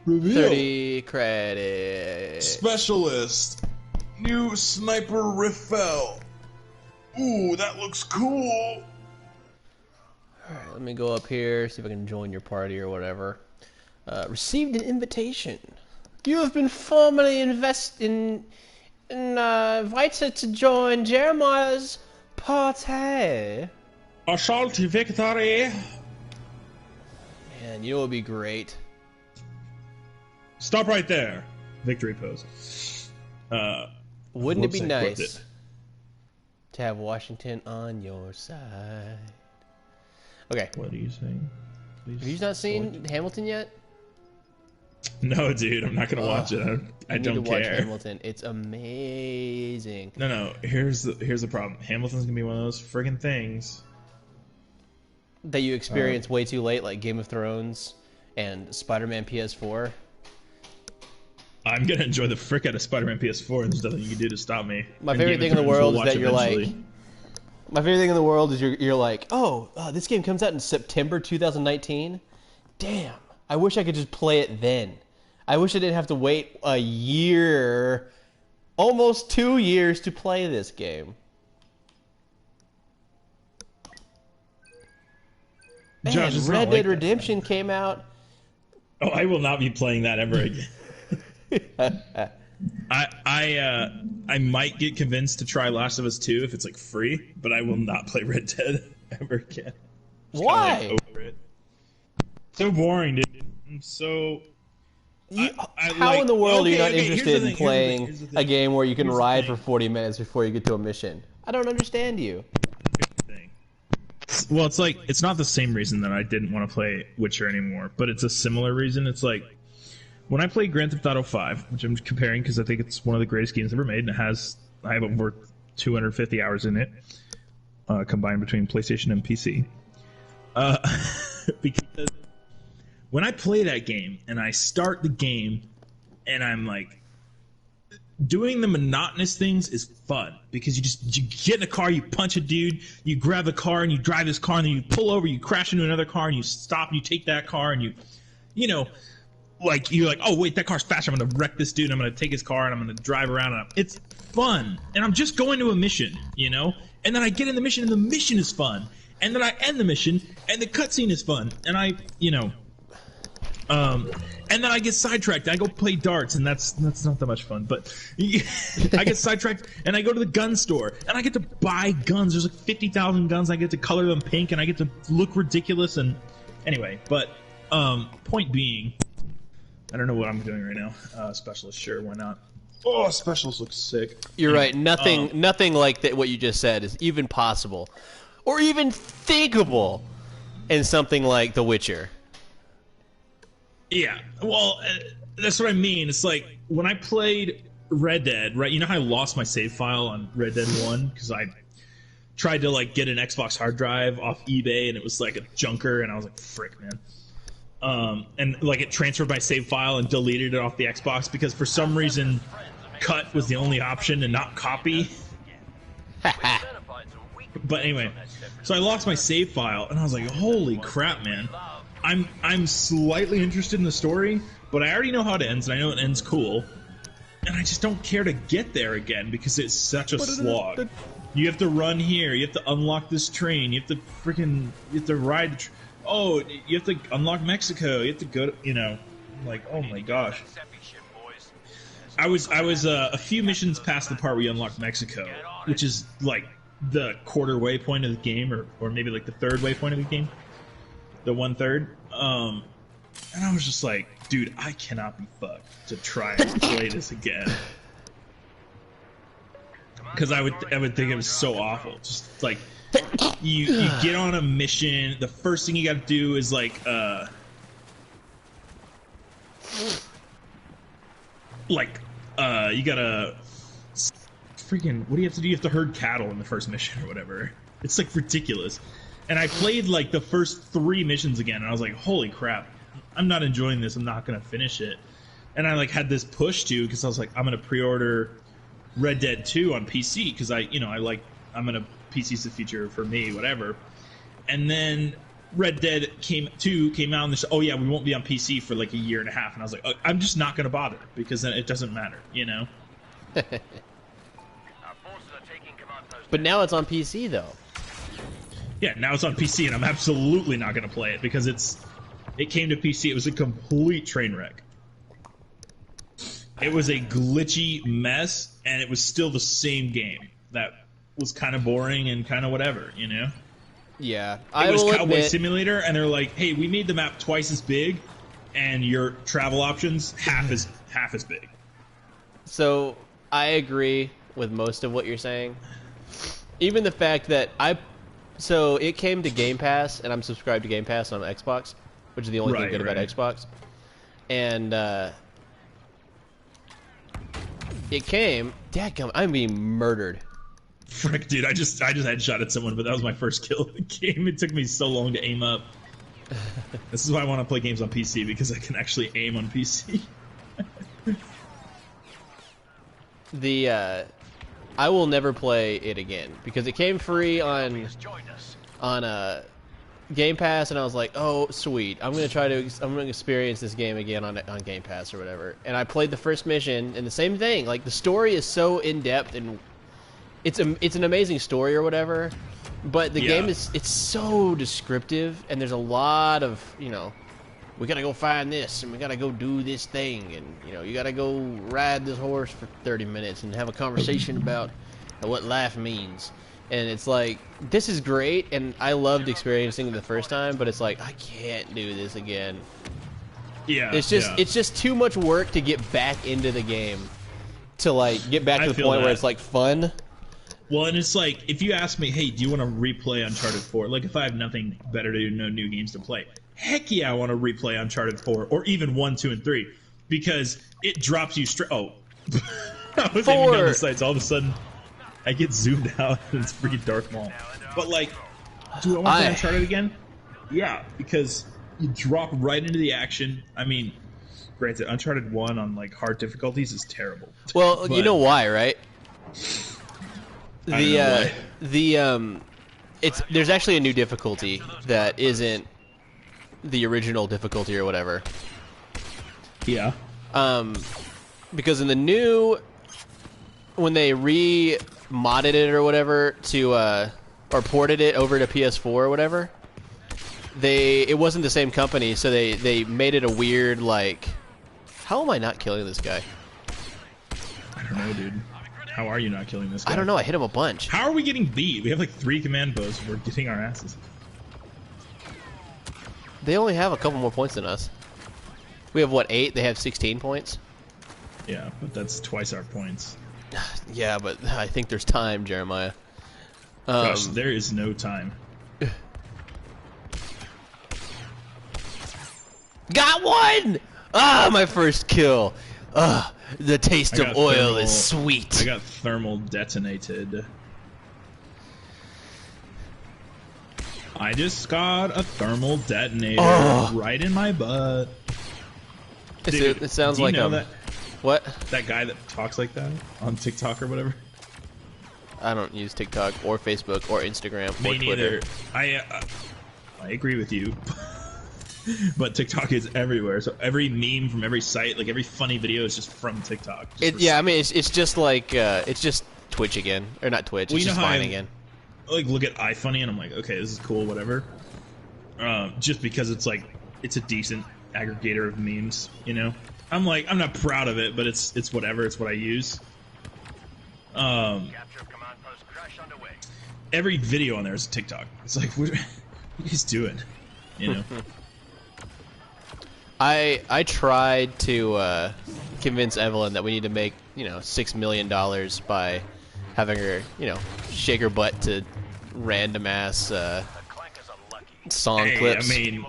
Reveal. 30 credit. Specialist. New sniper rifle. Ooh, that looks cool. Alright, let me go up here, see if I can join your party or whatever. Received an invitation. You have been formally invited to join Jeremiah's party. Assault victory. Man, you know what would be great? Stop right there. Victory pose. Wouldn't it be website nice quoted. to have Washington on your side? Okay. What are you saying? Please Have you not seen Hamilton yet? No, dude, I'm not gonna watch it. I You don't need to watch care. Hamilton. It's amazing. No. Here's the problem. Hamilton's gonna be one of those friggin' things. That you experience way too late, like Game of Thrones and Spider-Man PS4. I'm gonna enjoy the frick out of Spider-Man PS4, and there's nothing you can do to stop me. My And favorite Game thing of in the Thrones world we'll is that watch you're like. eventually. My favorite thing in the world is you're like, oh, this game comes out in September 2019. Damn, I wish I could just play it then. I wish I didn't have to wait a year, almost 2 years to play this game. Man, Josh, it's not Red like Dead that. Redemption came out. Oh, I will not be playing that ever again. I might get convinced to try Last of Us 2 if it's like free, but I will not play Red Dead ever again. Just kinda, Why? like, over it. So boring, dude. I'm so. How in the world are you not here's the interested thing, in playing here's the thing. a game where you can Here's the ride thing. for 40 minutes before you get to a mission? I don't understand you. Thing. Well, it's like it's not the same reason that I didn't want to play Witcher anymore, but it's a similar reason. It's like when I played Grand Theft Auto 5, which I'm comparing because I think it's one of the greatest games ever made, and I have over 250 hours in it, combined between PlayStation and PC. Because when I play that game and I start the game and I'm like, doing the monotonous things is fun because you get in a car, you punch a dude, you grab a car and you drive this car, and then you pull over, you crash into another car, and you stop and you take that car, and you know, like you're like, oh wait, that car's faster, I'm gonna wreck this dude, and I'm gonna take his car and I'm gonna drive around, and it's fun, and I'm just going to a mission, you know, and then I get in the mission and the mission is fun, and then I end the mission and the cutscene is fun, and and then I get sidetracked. I go play darts, and that's not that much fun. But I get sidetracked, and I go to the gun store, and I get to buy guns. There's like 50,000 guns. I get to color them pink, and I get to look ridiculous. And anyway, but point being, I don't know what I'm doing right now. Specialist, sure, why not? Oh, specialist looks sick. You're right. Nothing like that. What you just said is even possible, or even thinkable, in something like The Witcher. Yeah, well, that's what I mean. It's like when I played Red Dead, right? You know how I lost my save file on Red Dead 1 because I tried to like get an Xbox hard drive off eBay and it was like a junker, and I was like, frick, man. And like it transferred my save file and deleted it off the Xbox because for some reason cut was the only option and not copy. But anyway, so I lost my save file and I was like, holy crap, man. I'm slightly interested in the story, but I already know how it ends, and I know it ends cool, and I just don't care to get there again because it's such a slog. You have to run here, you have to unlock this train, you have to ride the oh, you have to unlock Mexico, you have to go to, like, oh my gosh. I was a few missions past the part where you unlock Mexico, which is like the quarter waypoint of the game, or maybe like the third waypoint of the game. The 1/3, and I was just like, dude, I cannot be fucked to try and play this again, because I would think it was so awful. Just like you get on a mission, the first thing you got to do is like you gotta freaking, what do you have to do? You have to herd cattle in the first mission or whatever. It's like ridiculous. And I played like the first 3 missions again, and I was like, holy crap, I'm not enjoying this, I'm not gonna finish it. And I like had this push to, because I was like, I'm gonna pre-order Red Dead 2 on PC, because I'm gonna PC's the future for me, whatever. And then Red Dead 2 came out and they said, oh yeah, we won't be on PC for like a year and a half, and I was like, I'm just not going to bother because then it doesn't matter, you know. But now it's on PC though. Yeah, now it's on PC, and I'm absolutely not going to play it because it came to PC. It was a complete train wreck. It was a glitchy mess, and it was still the same game that was kind of boring and kind of whatever, you know? Yeah. It was Cowboy Simulator, and they're like, hey, we made the map twice as big, and your travel options half as big. So, I agree with most of what you're saying. Even the fact that so it came to Game Pass, and I'm subscribed to Game Pass on Xbox, which is the only thing good about Xbox. And it came. Dadgum, I'm being murdered. Frick, dude! I just headshotted someone, but that was my first kill of the game. It took me so long to aim up. This is why I want to play games on PC, because I can actually aim on PC. I will never play it again because it came free on Game Pass, and I was like, oh sweet, I'm gonna experience this game again on Game Pass or whatever. And I played the first mission, and the same thing. Like, the story is so in depth, and it's an amazing story or whatever. But the game it's so descriptive, and there's a lot of, you know, we gotta go find this, and we gotta go do this thing, and, you know, you gotta go ride this horse for 30 minutes and have a conversation about what life means. And it's like, this is great, and I loved experiencing it the first time, but it's like, I can't do this again. Yeah. It's just too much work to get back into the game, to like get back to the point where it's like fun. Well, and it's like, if you ask me, hey, do you want to replay Uncharted 4? Like, if I have nothing better to do, no new games to play, heck yeah, I want to replay Uncharted 4, or even 1, 2, and 3, because it drops you straight. Oh, I was aiming down the sights. All of a sudden, I get zoomed out, and it's freaking Darth Maul. But like, do I want to play Uncharted again? Yeah, because you drop right into the action. I mean, granted, Uncharted 1 on like hard difficulties is terrible. Well, you know why, right? There's actually a new difficulty that isn't the original difficulty or whatever. Yeah. Because in the new, when they modded it or whatever to or ported it over to PS4 or whatever, it wasn't the same company, so they made it a weird, like, how am I not killing this guy? I don't know, dude. How are you not killing this guy? I don't know. I hit him a bunch. How are we getting beat? We have like 3 command posts. We're getting our asses. They only have a couple more points than us. We have, what, 8? They have 16 points? Yeah, but that's twice our points. Yeah, but I think there's time, Jeremiah. Gosh, there is no time. Got one! Ah, my first kill. The taste of oil is sweet. I got thermal detonated. I just got a thermal detonator right in my butt. Dude, it sounds like that, what? That guy that talks like that on TikTok or whatever? I don't use TikTok or Facebook or Instagram or Twitter. Twitter. I agree with you. But TikTok is everywhere, so every meme from every site, like every funny video, is just from TikTok. I mean, it's just like it's just Twitch again, or not Twitch. It's just Vine again. Like, look at iFunny, and I'm like, okay, this is cool, whatever. Just because it's like it's a decent aggregator of memes, you know. I'm like, I'm not proud of it, but it's whatever. It's what I use. Every video on there is a TikTok. It's like, what are you guys doing? You know. I tried to convince Evelyn that we need to make, you know, $6 million by having her, you know, shake her butt to random ass song clips. I mean,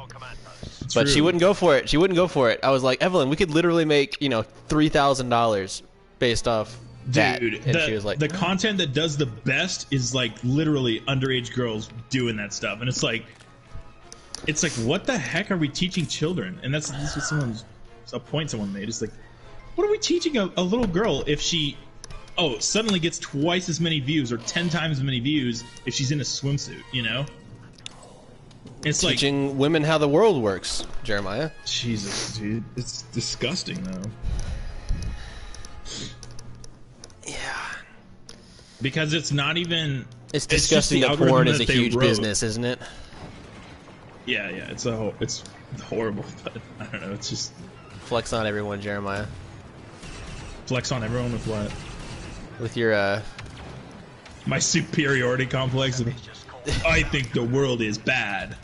but she wouldn't go for it. She wouldn't go for it. I was like, Evelyn, we could literally make, you know, $3,000 based off that. Dude, and she was like, the content that does the best is like literally underage girls doing that stuff, and it's like, what the heck are we teaching children? And this was a point someone made. It's like, what are we teaching a little girl if she, suddenly gets twice as many views or 10 times as many views if she's in a swimsuit, you know? It's like teaching women how the world works, Jeremiah. Jesus, dude, it's disgusting though. Yeah, because it's not even. It's disgusting that porn is a huge business, isn't it? Yeah, it's horrible, but I don't know. It's just flex on everyone, Jeremiah. Flex on everyone with what? With your my superiority complex. I think the world is bad.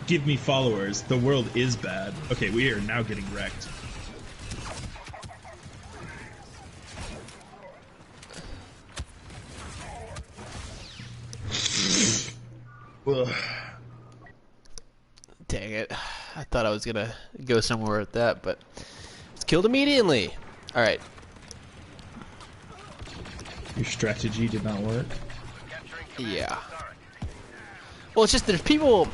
Give me followers. The world is bad. Okay, we are now getting wrecked. Dang it. I thought I was gonna go somewhere with that, but it's killed immediately. Alright. Your strategy did not work? Yeah. Well, it's just there's people...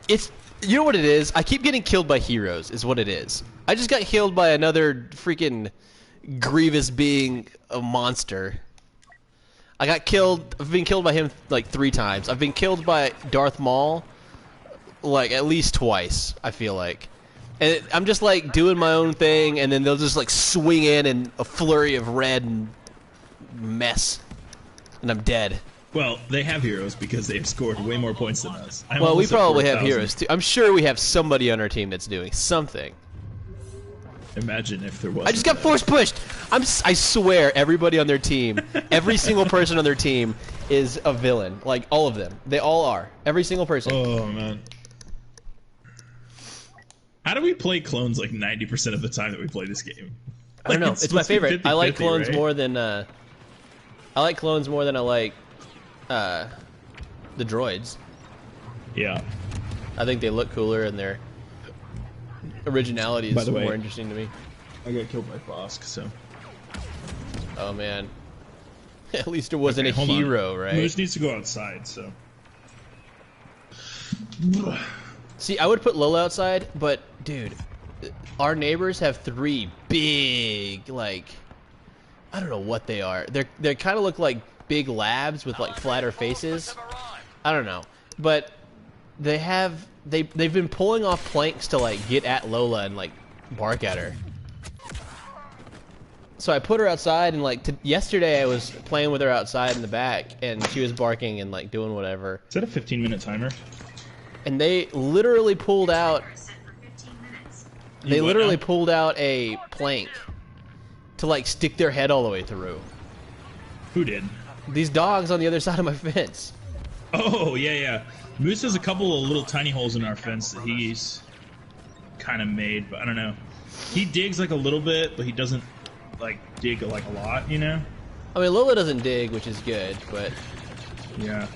It's... You know what it is? I keep getting killed by heroes, is what it is. I just got killed by another freaking Grievous being a monster. I got killed... I've been killed by him like 3 times. I've been killed by Darth Maul like at least twice, I feel like. And I'm just like doing my own thing, and then they'll just like swing in a flurry of red and mess, and I'm dead. Well, they have heroes because they've scored way more points than us. Well, we probably have heroes too. I'm sure we have somebody on our team that's doing something. Imagine if there was. I just got force pushed. I swear, everybody on their team, every single person on their team is a villain. Like all of them, they all are. Every single person. Oh man. How do we play clones like 90% of the time that we play this game? I don't know. It's my favorite. I like clones more than I like clones more than I like the droids. Yeah. I think they look cooler and their originality is more interesting to me. I got killed by Bosk, so. Oh man. At least it wasn't a hero, right? Moose needs to go outside, so. See, I would put Lola outside, but dude, our neighbors have 3 big, like, I don't know what they are. They kind of look like big labs with like flatter faces. I don't know, but they've been pulling off planks to like get at Lola and like bark at her. So I put her outside, and like yesterday I was playing with her outside in the back, and she was barking and like doing whatever. Is that a 15-minute timer? And they literally pulled out. They literally pulled out a plank to like stick their head all the way through. Who did? These dogs on the other side of my fence. Oh yeah. Moose has a couple of little tiny holes in our fence that he's kind of made, but I don't know. He digs like a little bit, but he doesn't like dig like a lot, you know? I mean, Lola doesn't dig, which is good, but yeah,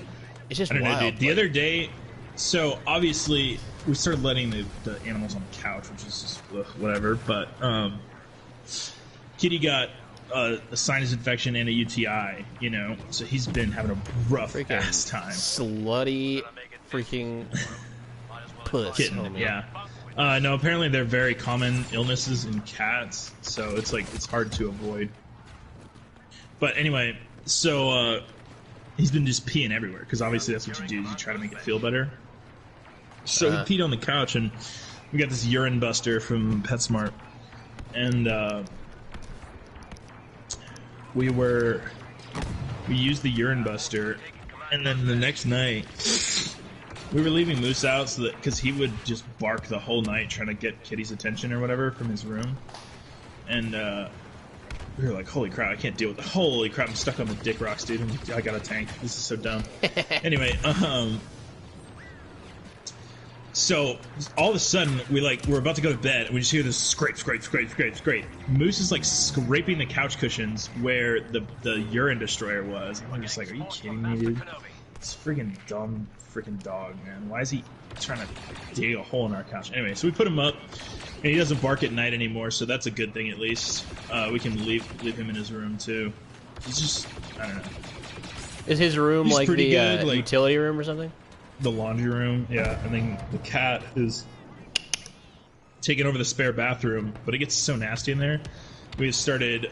it's just I don't wild. know, dude. The other day, so obviously we started letting the animals on the couch, which is just whatever. But Kitty got a sinus infection and a UTI, you know, so he's been having a rough ass time. Slutty, freaking puss. Kitten, yeah. No, apparently they're very common illnesses in cats, so it's like it's hard to avoid. But anyway, so he's been just peeing everywhere because obviously that's what you do is you try to make it feel better. So he peed on the couch, and we got this urine buster from PetSmart, and we used the urine buster, and then the next night we were leaving Moose out so that because he would just bark the whole night trying to get Kitty's attention or whatever from his room, and we were like, holy crap, I can't deal with it. Holy crap, I'm stuck on the dick rocks, dude. I got a tank. This is so dumb. Anyway, so all of a sudden we're about to go to bed and we just hear this scrape. Moose is like scraping the couch cushions where the urine destroyer was. And I'm just like, are you kidding me, dude? It's freaking dumb freaking dog, man. Why is he trying to dig a hole in our couch? Anyway, so we put him up, and he doesn't bark at night anymore, so that's a good thing at least. We can leave him in his room too. He's just, I don't know. Is his room like the good, utility room or something? The laundry room, yeah. And then the cat is taking over the spare bathroom, but it gets so nasty in there. We started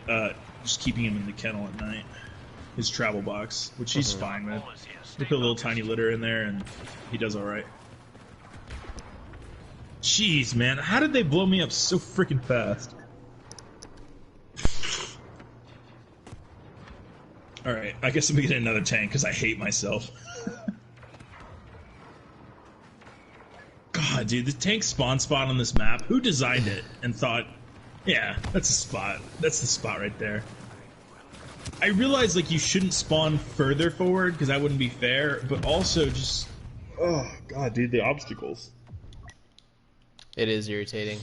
just keeping him in the kennel at night. his travel box, which he's fine with. They put a little tiny litter in there, and he does all right. Jeez, man, how did they blow me up so freaking fast? All right, I guess I'm gonna get another tank because I hate myself. God, dude, the tank spawn spot on this map. Who designed it and thought, yeah, that's a spot. That's the spot right there. I realize like you shouldn't spawn further forward because that wouldn't be fair, but also just, oh god, dude, the obstacles. It is irritating.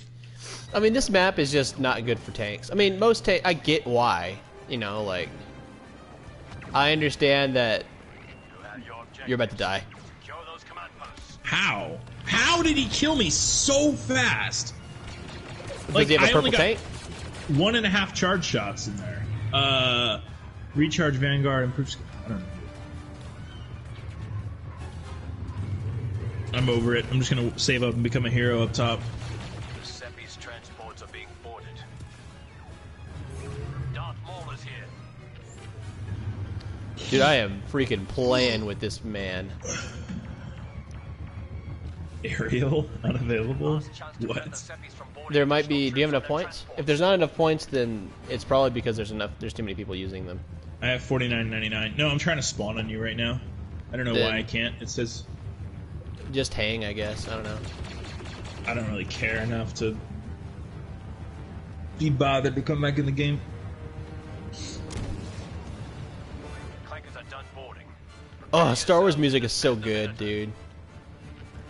I mean, this map is just not good for tanks. I mean, most tanks, I get why. You know, like, I understand that you're about to die. How? How did he kill me so fast? Does he have a purple tank? 1.5 charge shots in there. Recharge Vanguard improves. I don't know. I'm over it. I'm just gonna save up and become a hero up top. The Seppi's transports are being boarded. Darth Maul is here. Dude, I am freaking playing with this man. Aerial unavailable. What? There might be. Do you have enough points? If there's not enough points, then it's probably because there's too many people using them. I have 49.99. No, I'm trying to spawn on you right now. I don't know why I can't. It says just hang, I guess. I don't know. I don't really care enough to be bothered to come back in the game. Clankers are done boarding. Oh, Star Wars music is so good, dude.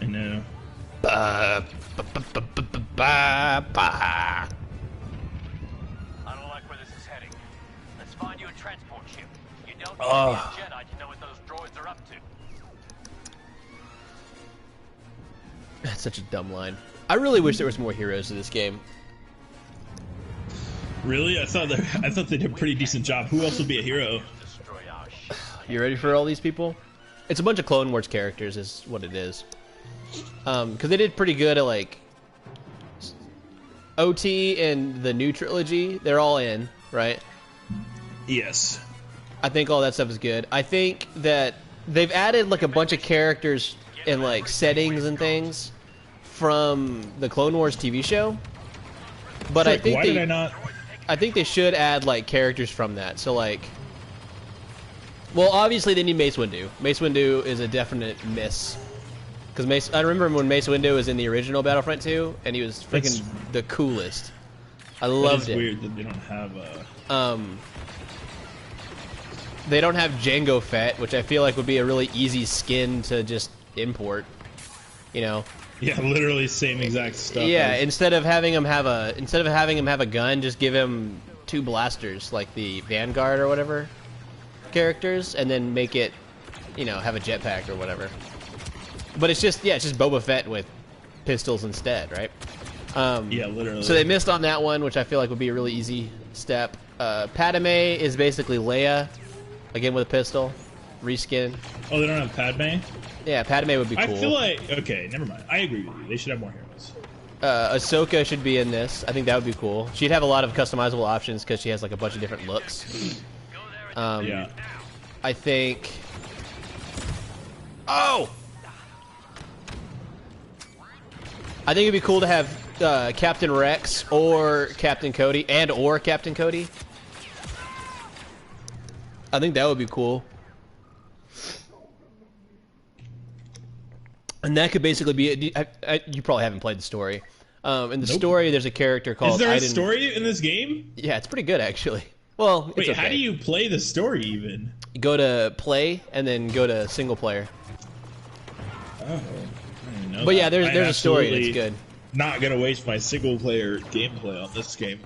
I know. I don't like where this is heading. Let's find you a transport ship. You don't need to be a Jedi to know what those droids are up to. That's such a dumb line. I really wish there was more heroes to this game. Really? I thought they did a pretty decent job. Who else would be a hero? Destroy our ship. You ready for all these people? It's a bunch of Clone Wars characters is what it is. Because they did pretty good at, like, OT and the new trilogy. They're all in, right? Yes. I think all that stuff is good. I think that they've added, like, a bunch of characters and, like, settings and things from the Clone Wars TV show. But Frick, I think did I not? I think they should add, like, characters from that. So, like, well, obviously they need Mace Windu. Mace Windu is a definite miss. Because I remember when Mace Windu was in the original Battlefront 2, and he was freaking the coolest. I loved it. It's weird that they don't have they don't have Jango Fett, which I feel like would be a really easy skin to just import. You know? Yeah, literally same exact stuff. Yeah, instead of having him have a gun, just give him 2 blasters, like the Vanguard or whatever characters, and then make it, you know, have a jetpack or whatever. But it's just Boba Fett with pistols instead, right? Yeah, literally. So they missed on that one, which I feel like would be a really easy step. Padme is basically Leia, again with a pistol, reskin. Oh, they don't have Padme? Yeah, Padme would be cool. I feel like, okay, never mind. I agree with you. They should have more heroes. Ahsoka should be in this. I think that would be cool. She'd have a lot of customizable options because she has like a bunch of different looks. Yeah. I think... Oh! I think it'd be cool to have Captain Rex or Captain Cody or Captain Cody. I think that would be cool. And that could basically be... you probably haven't played the story. In the story, there's a character called... Is there a story in this game? Yeah, it's pretty good, actually. Well, wait, it's okay. How do you play the story, even? You go to play, and then go to single player. Oh, I didn't know But yeah, that. there's a story that's good. Not gonna waste my single player gameplay on this game.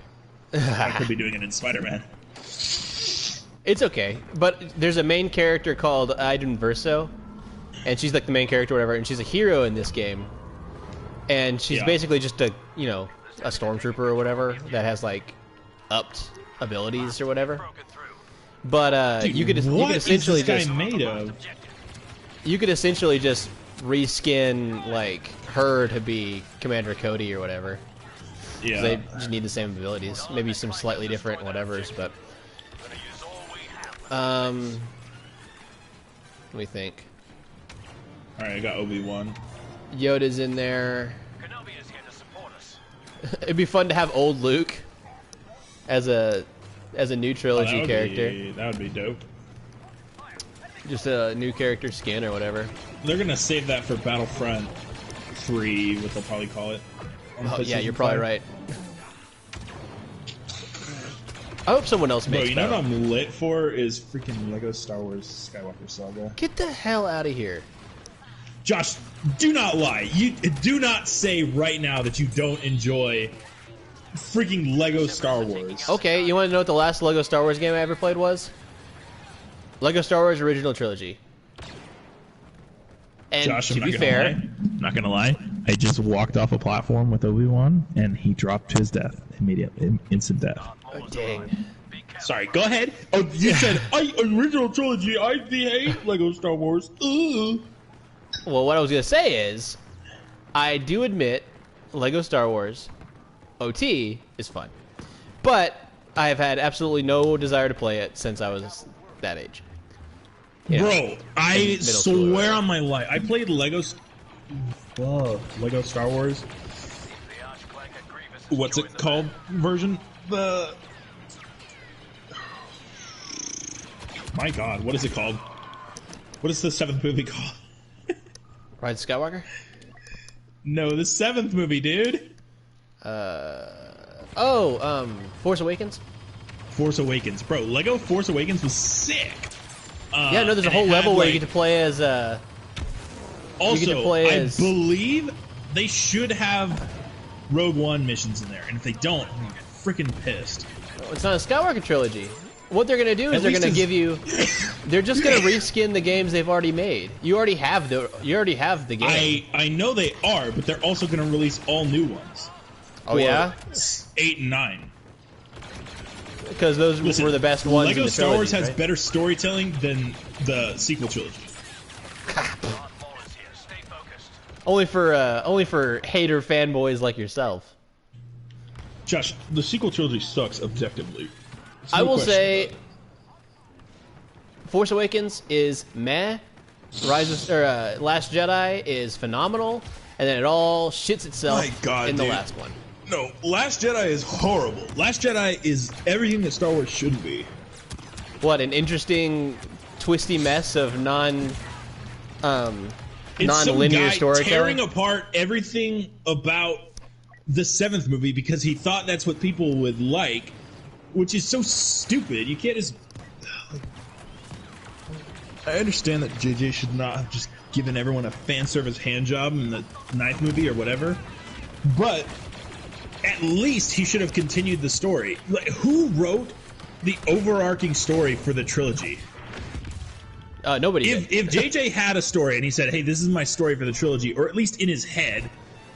I could be doing it in Spider-Man. It's okay, but there's a main character called Iden Verso, and she's like the main character or whatever, and she's a hero in this game. And she's basically just a stormtrooper or whatever that has like upped abilities or whatever. But Dude, you could essentially is this just guy made of? You could essentially just reskin like her to be Commander Cody or whatever. Yeah. They just need the same abilities, maybe some slightly different whatevers, but Let me think. All right, I got Obi-Wan. Yoda's in there. Kenobi is here to support us. It'd be fun to have old Luke as a new trilogy character. That would be dope. Just a new character skin or whatever. They're gonna save that for Battlefront 3, what they'll probably call it. Oh, yeah, you're probably right. I hope someone else makes Bro, you know that. what I'm lit for is freaking Lego Star Wars Skywalker Saga. Get the hell out of here. Josh, do not lie. You do not say right now that you don't enjoy freaking Lego Star Wars. Okay, you want to know what the last Lego Star Wars game I ever played was? Lego Star Wars Original Trilogy. And Josh, to be fair, I'm not gonna lie. I just walked off a platform with Obi-Wan, and he dropped to his death immediately, instant death. oh, dang. Sorry, go ahead. Oh, you said original trilogy. I hate Lego Star Wars. Ugh. Well, what I was going to say is, I do admit Lego Star Wars OT is fun. But I have had absolutely no desire to play it since I was that age. You know, Bro, I school or swear whatever. on my life, I played Lego Star Wars. What's it called? Version? My God, what is it called? What is the 7th movie called? Rise of Skywalker? No, the 7th movie, dude. Force Awakens? Force Awakens, bro. Lego Force Awakens was sick. Yeah, no, there's a and whole it had, level where like- you get to play as, Also, play I as- believe they should have Rogue One missions in there, and if they don't, I'm freaking pissed. it's not a Skywalker trilogy. What they're going to do is At they're least going to it's- give you... They're just going to reskin the games they've already made. You already have the game. I know they are, but they're also going to release all new ones. Oh, yeah? 8 and 9. Because those Listen, were the best ones in Lego the Star Wars trilogy, has right? better storytelling than the sequel trilogy. Only for hater fanboys like yourself. Josh, the sequel trilogy sucks objectively. There's I no will question say, about it. Force Awakens is meh. Last Jedi is phenomenal, and then it all shits itself My God, in the dude. last one. No, Last Jedi is horrible. Last Jedi is everything that Star Wars shouldn't be. What an interesting, twisty mess of It's some non-linear guy storytelling. tearing apart everything about the 7th movie because he thought that's what people would like, which is so stupid. You can't just... I understand that JJ should not have just given everyone a fan service hand job in the 9th movie or whatever, but at least he should have continued the story. Like, who wrote the overarching story for the trilogy? Nobody did. If JJ had a story and he said, hey, this is my story for the trilogy, or at least in his head,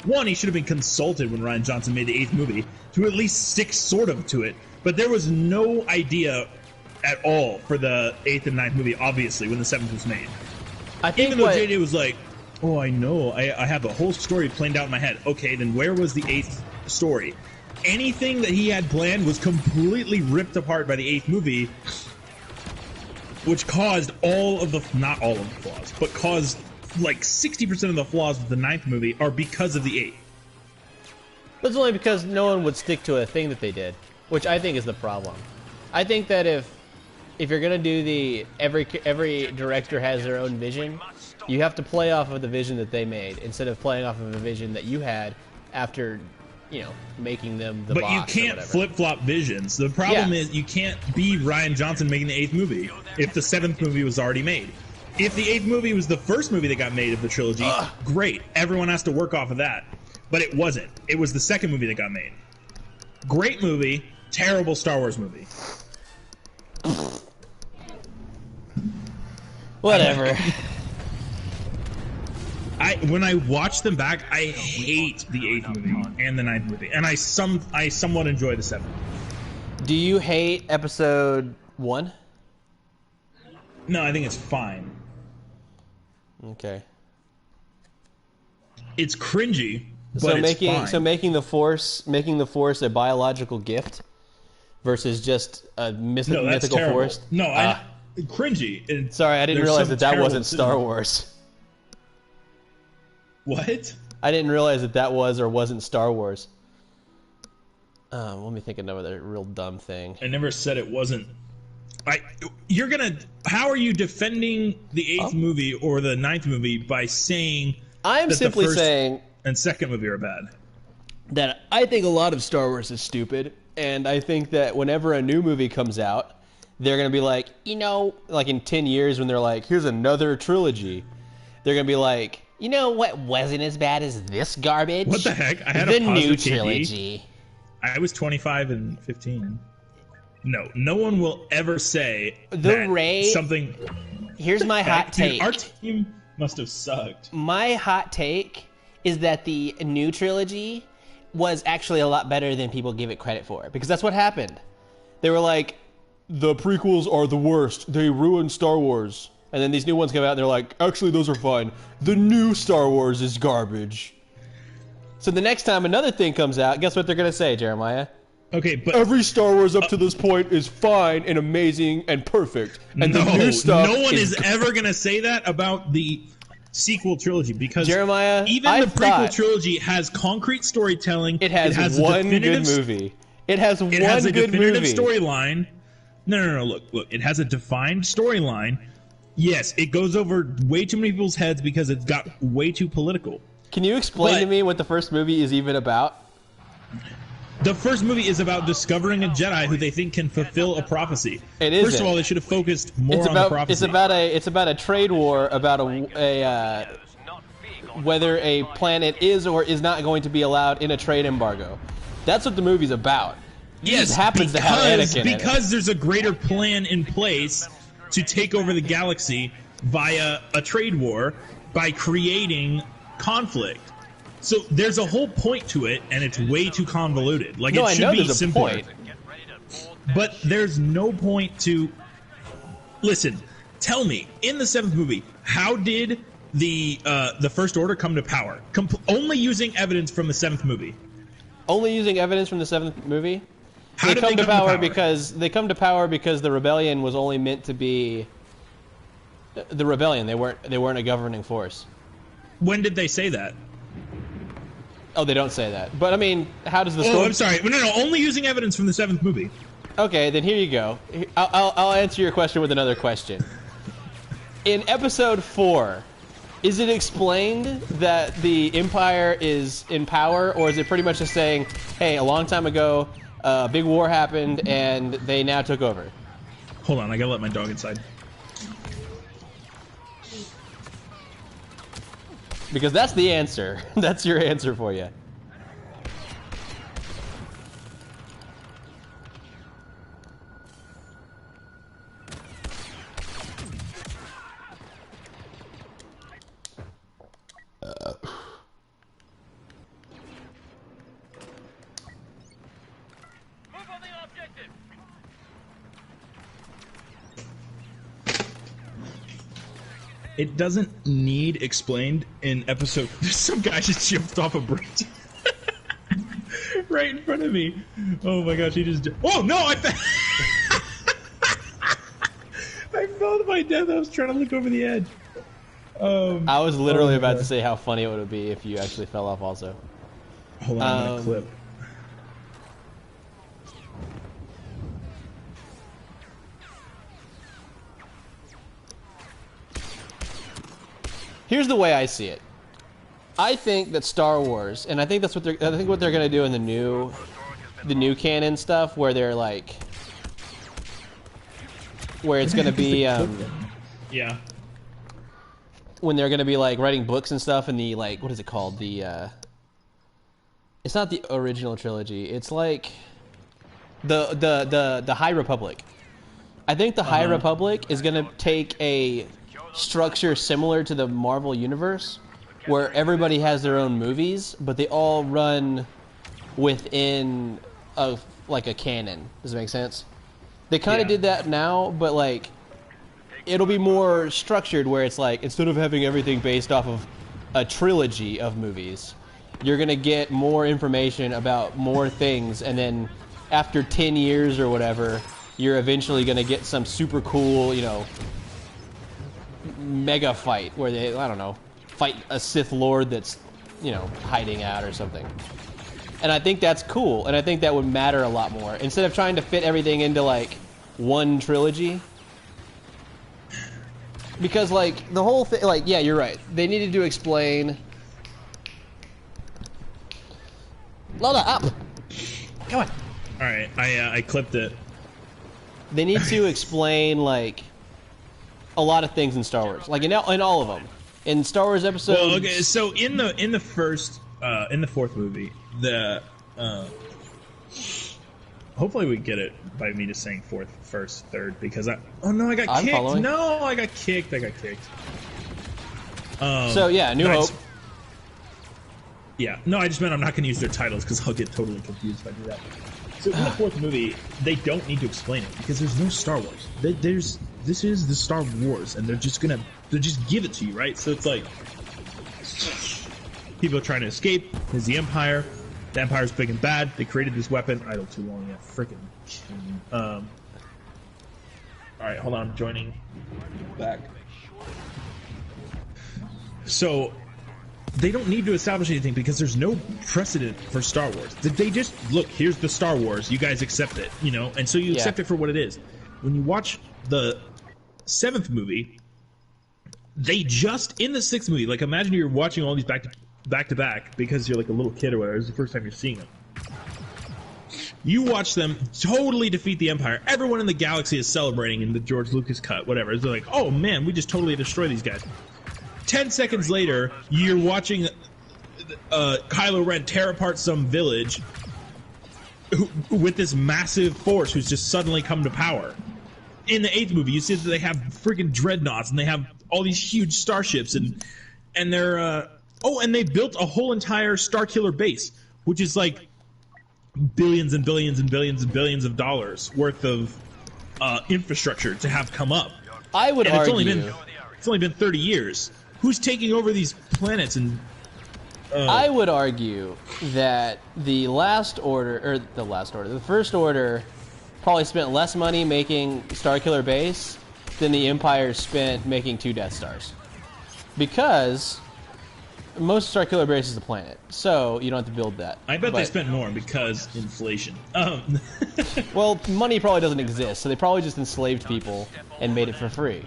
one, he should have been consulted when Rian Johnson made the 8th movie to at least stick sort of to it. But there was no idea at all for the 8th and 9th movie, obviously, when the 7th was made. I think Even though what, JJ was like, oh, I know, I have the whole story planned out in my head. Okay, then where was the 8th story? Anything that he had planned was completely ripped apart by the 8th movie, which caused all of the, not all of the flaws, but caused like 60% of the flaws of the 9th movie are because of the 8th. That's only because no one would stick to a thing that they did, which I think is the problem. I think that if you're gonna do the every director has their own vision, you have to play off of the vision that they made instead of playing off of a vision that you had after, you know, making them the But boss you or can't whatever. flip-flop visions. The problem Yeah. is you can't be Rian Johnson making the 8th movie if the 7th movie was already made. If the 8th movie was the first movie that got made of the trilogy, great. Everyone has to work off of that. But it wasn't. It was the second movie that got made. Great movie, terrible Star Wars movie. Whatever. When I watch them back, I hate the 8th movie and the 9th movie. And I somewhat enjoy the 7th. Do you hate episode 1? No, I think it's fine. Okay. It's cringy, but it's fine. making the force a biological gift versus just a No, that's mythical terrible. force. No, cringy. Sorry, I didn't realize that wasn't Star Wars. What? I didn't realize that was or wasn't Star Wars. Let me think of another real dumb thing. I never said it wasn't. How are you defending the 8th movie or the 9th movie by saying I'm simply the first saying and second movie are bad? That I think a lot of Star Wars is stupid, and I think that whenever a new movie comes out, they're going to be like, like in 10 years when they're like, here's another trilogy, they're going to be like, you know what wasn't as bad as this garbage? What the heck? I had the a positive new TV. trilogy. I was 25 and 15. No one will ever say something. Here's my hot take. Dude, our team must have sucked. My hot take is that the new trilogy was actually a lot better than people give it credit for, because that's what happened. They were like, the prequels are the worst. They ruined Star Wars. And then these new ones come out and they're like, actually, those are fine. The new Star Wars is garbage. So the next time another thing comes out, guess what they're going to say, Jeremiah? Okay, but every Star Wars up to this point is fine and amazing and perfect. And the new stuff no one is ever going to say that about the sequel trilogy, because Jeremiah, even the prequel trilogy has concrete storytelling. It has one good movie. It has one good movie. It has a definitive storyline. No. Look. It has a defined storyline. Yes, it goes over way too many people's heads because it's got way too political. Can you explain to me what the first movie is even about? The first movie is about discovering a Jedi who they think can fulfill a prophecy. It is. First of all, they should have focused more on the prophecy. It's about a trade war about whether a planet is or is not going to be allowed in a trade embargo. That's what the movie's about. Yes, it just happens to have Anakin because there's a greater plan in place to take over the galaxy via a trade war by creating conflict. So there's a whole point to it, and it's way too convoluted. Like, it should be simpler. But there's no point to... Listen, tell me, in the 7th movie, how did the First Order come to power? Only using evidence from the 7th movie. Only using evidence from the 7th movie? How did they come to power? Because they come to power because the rebellion was only meant to be the rebellion. They weren't a governing force. When did they say that? Oh, they don't say that. But I mean, how does the story... Oh, I'm sorry. No. Only using evidence from the 7th movie. Okay, then here you go. I'll answer your question with another question. In Episode 4, is it explained that the Empire is in power, or is it pretty much just saying, hey, a long time ago, a big war happened, and they now took over? Hold on, I gotta let my dog inside. Because that's the answer. That's your answer for you. It doesn't need explained in episode... Some guy just jumped off a bridge. Right in front of me. Oh my gosh, he just... Oh, no! I fell to my death. I was trying to look over the edge. I was literally about to say how funny it would be if you actually fell off also. Hold on, I'm gonna clip. Here's the way I see it. I think that Star Wars, and I think that's what they're gonna do in the new canon stuff, where they're like, where it's gonna be yeah, when they're gonna be like writing books and stuff, and the like, what is it called? The it's not the original trilogy. It's like the High Republic. I think the High Republic is gonna take a structure similar to the Marvel Universe, where everybody has their own movies, but they all run within a canon. Does it make sense? They kind of did that now, but like it'll be more structured, where it's like, instead of having everything based off of a trilogy of movies, you're gonna get more information about more things, and then after 10 years or whatever, you're eventually going to get some super cool, you know, mega fight where they, I don't know, fight a Sith Lord that's, you know, hiding out or something. And I think that's cool, and I think that would matter a lot more. Instead of trying to fit everything into, like, one trilogy. Because, like, the whole thing, like, yeah, you're right. They needed to explain... Load up! Come on! Alright, I clipped it. They need to explain, like, a lot of things in Star Wars. Like, in all of them. In Star Wars episodes... Well, okay, so in the first, in the fourth movie, hopefully we get it by me just saying fourth, first, third, because oh no, I got kicked. Following. No, I got kicked. So yeah, New Hope. Yeah, no, I just meant I'm not going to use their titles because I'll get totally confused if I do that. So in the fourth movie, they don't need to explain it because there's no Star Wars. This is the Star Wars, and they'll just give it to you, right? So it's like people are trying to escape. There's the Empire. The Empire's big and bad. They created this weapon. Idle too long, yeah. Freaking. All right, hold on. I'm joining back. So they don't need to establish anything because there's no precedent for Star Wars. They just look. Here's the Star Wars. You guys accept it, you know, and so you accept it for what it is. When you watch the seventh movie, they just in the sixth movie. Like, imagine you're watching all these back to back because you're like a little kid or whatever. It's the first time you're seeing them. You watch them totally defeat the Empire. Everyone in the galaxy is celebrating in the George Lucas cut, whatever. They're like, oh man, we just totally destroy these guys. 10 seconds later, you're watching Kylo Ren tear apart some village with this massive force who's just suddenly come to power. In the eighth movie, you see that they have freaking dreadnoughts and they have all these huge starships and they're and they built a whole entire Starkiller base, which is like billions and billions and billions and billions of dollars worth of infrastructure to have come up. I would argue it's only been 30 years. Who's taking over these planets? And I would argue that the First Order probably spent less money making Starkiller Base than the Empire spent making 2 Death Stars. Because most Starkiller Base is a planet, so you don't have to build that. I bet they spent more because inflation. Well, money probably doesn't exist, so they probably just enslaved people and made it for free.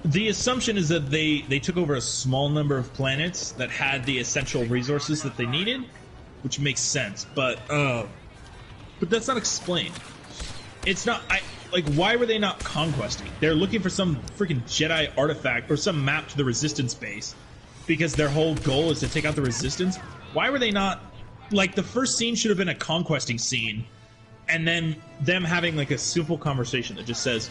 The assumption is that they took over a small number of planets that had the essential resources that they needed, which makes sense, but that's not explained. It's not. Why were they not conquesting? They're looking for some freaking Jedi artifact or some map to the Resistance base because their whole goal is to take out the Resistance. Why were they not? Like, the first scene should have been a conquesting scene, and then them having like a simple conversation that just says,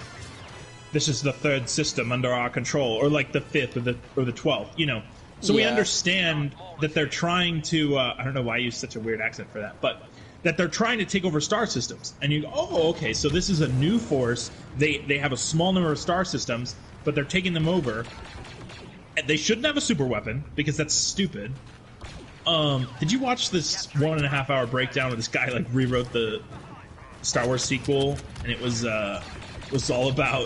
"This is the third system under our control," or like the fifth or the 12th, you know. So we understand that they're trying to. I don't know why I use such a weird accent for that, but that they're trying to take over star systems. And you go, oh, okay, so this is a new force. They have a small number of star systems, but they're taking them over. And they shouldn't have a super weapon, because that's stupid. Did you watch this 1.5 hour breakdown where this guy like rewrote the Star Wars sequel, and it was all about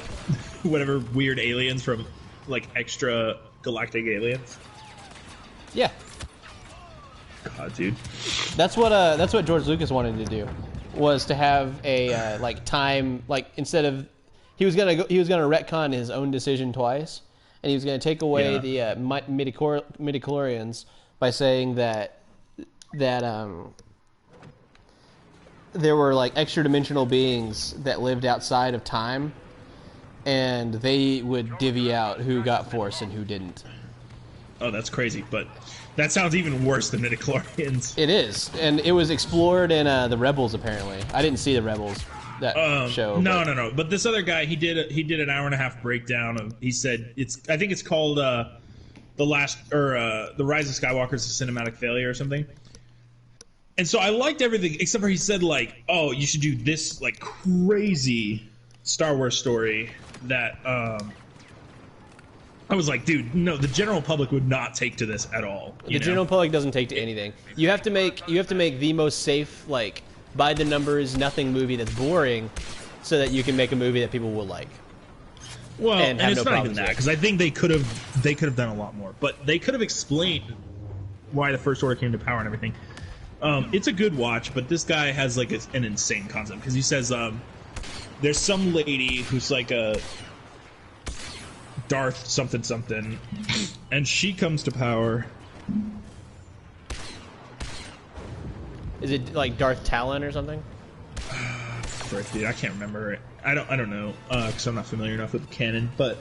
whatever weird aliens from like extra galactic aliens? Yeah. God, dude. That's what George Lucas wanted to do, was to have a time, like, instead of he was gonna retcon his own decision twice, and he was gonna take away the midichlorians by saying that there were like extra dimensional beings that lived outside of time, and they would divvy out who got Force and who didn't. Oh, that's crazy, but that sounds even worse than midichlorians. It is, and it was explored in the Rebels. Apparently, I didn't see the Rebels show. No. But this other guy, he did an 1.5-hour breakdown of. He said I think it's called the Rise of Skywalker is a cinematic failure or something. And so I liked everything except for he said like, oh, you should do this like crazy Star Wars story that. I was like, dude, no, the general public would not take to this at all. The general public doesn't take to anything. You have to make the most safe, like, by the numbers, nothing movie that's boring, so that you can make a movie that people will like. Well, and have it's no not even problems that, with. because I think they could have done a lot more, but they could have explained why the First Order came to power and everything. It's a good watch, but this guy has like an insane concept, because he says there's some lady who's like a Darth something something, and she comes to power. Is it like Darth Talon or something? Frick, dude, I can't remember it. I don't know, because I'm not familiar enough with the canon. But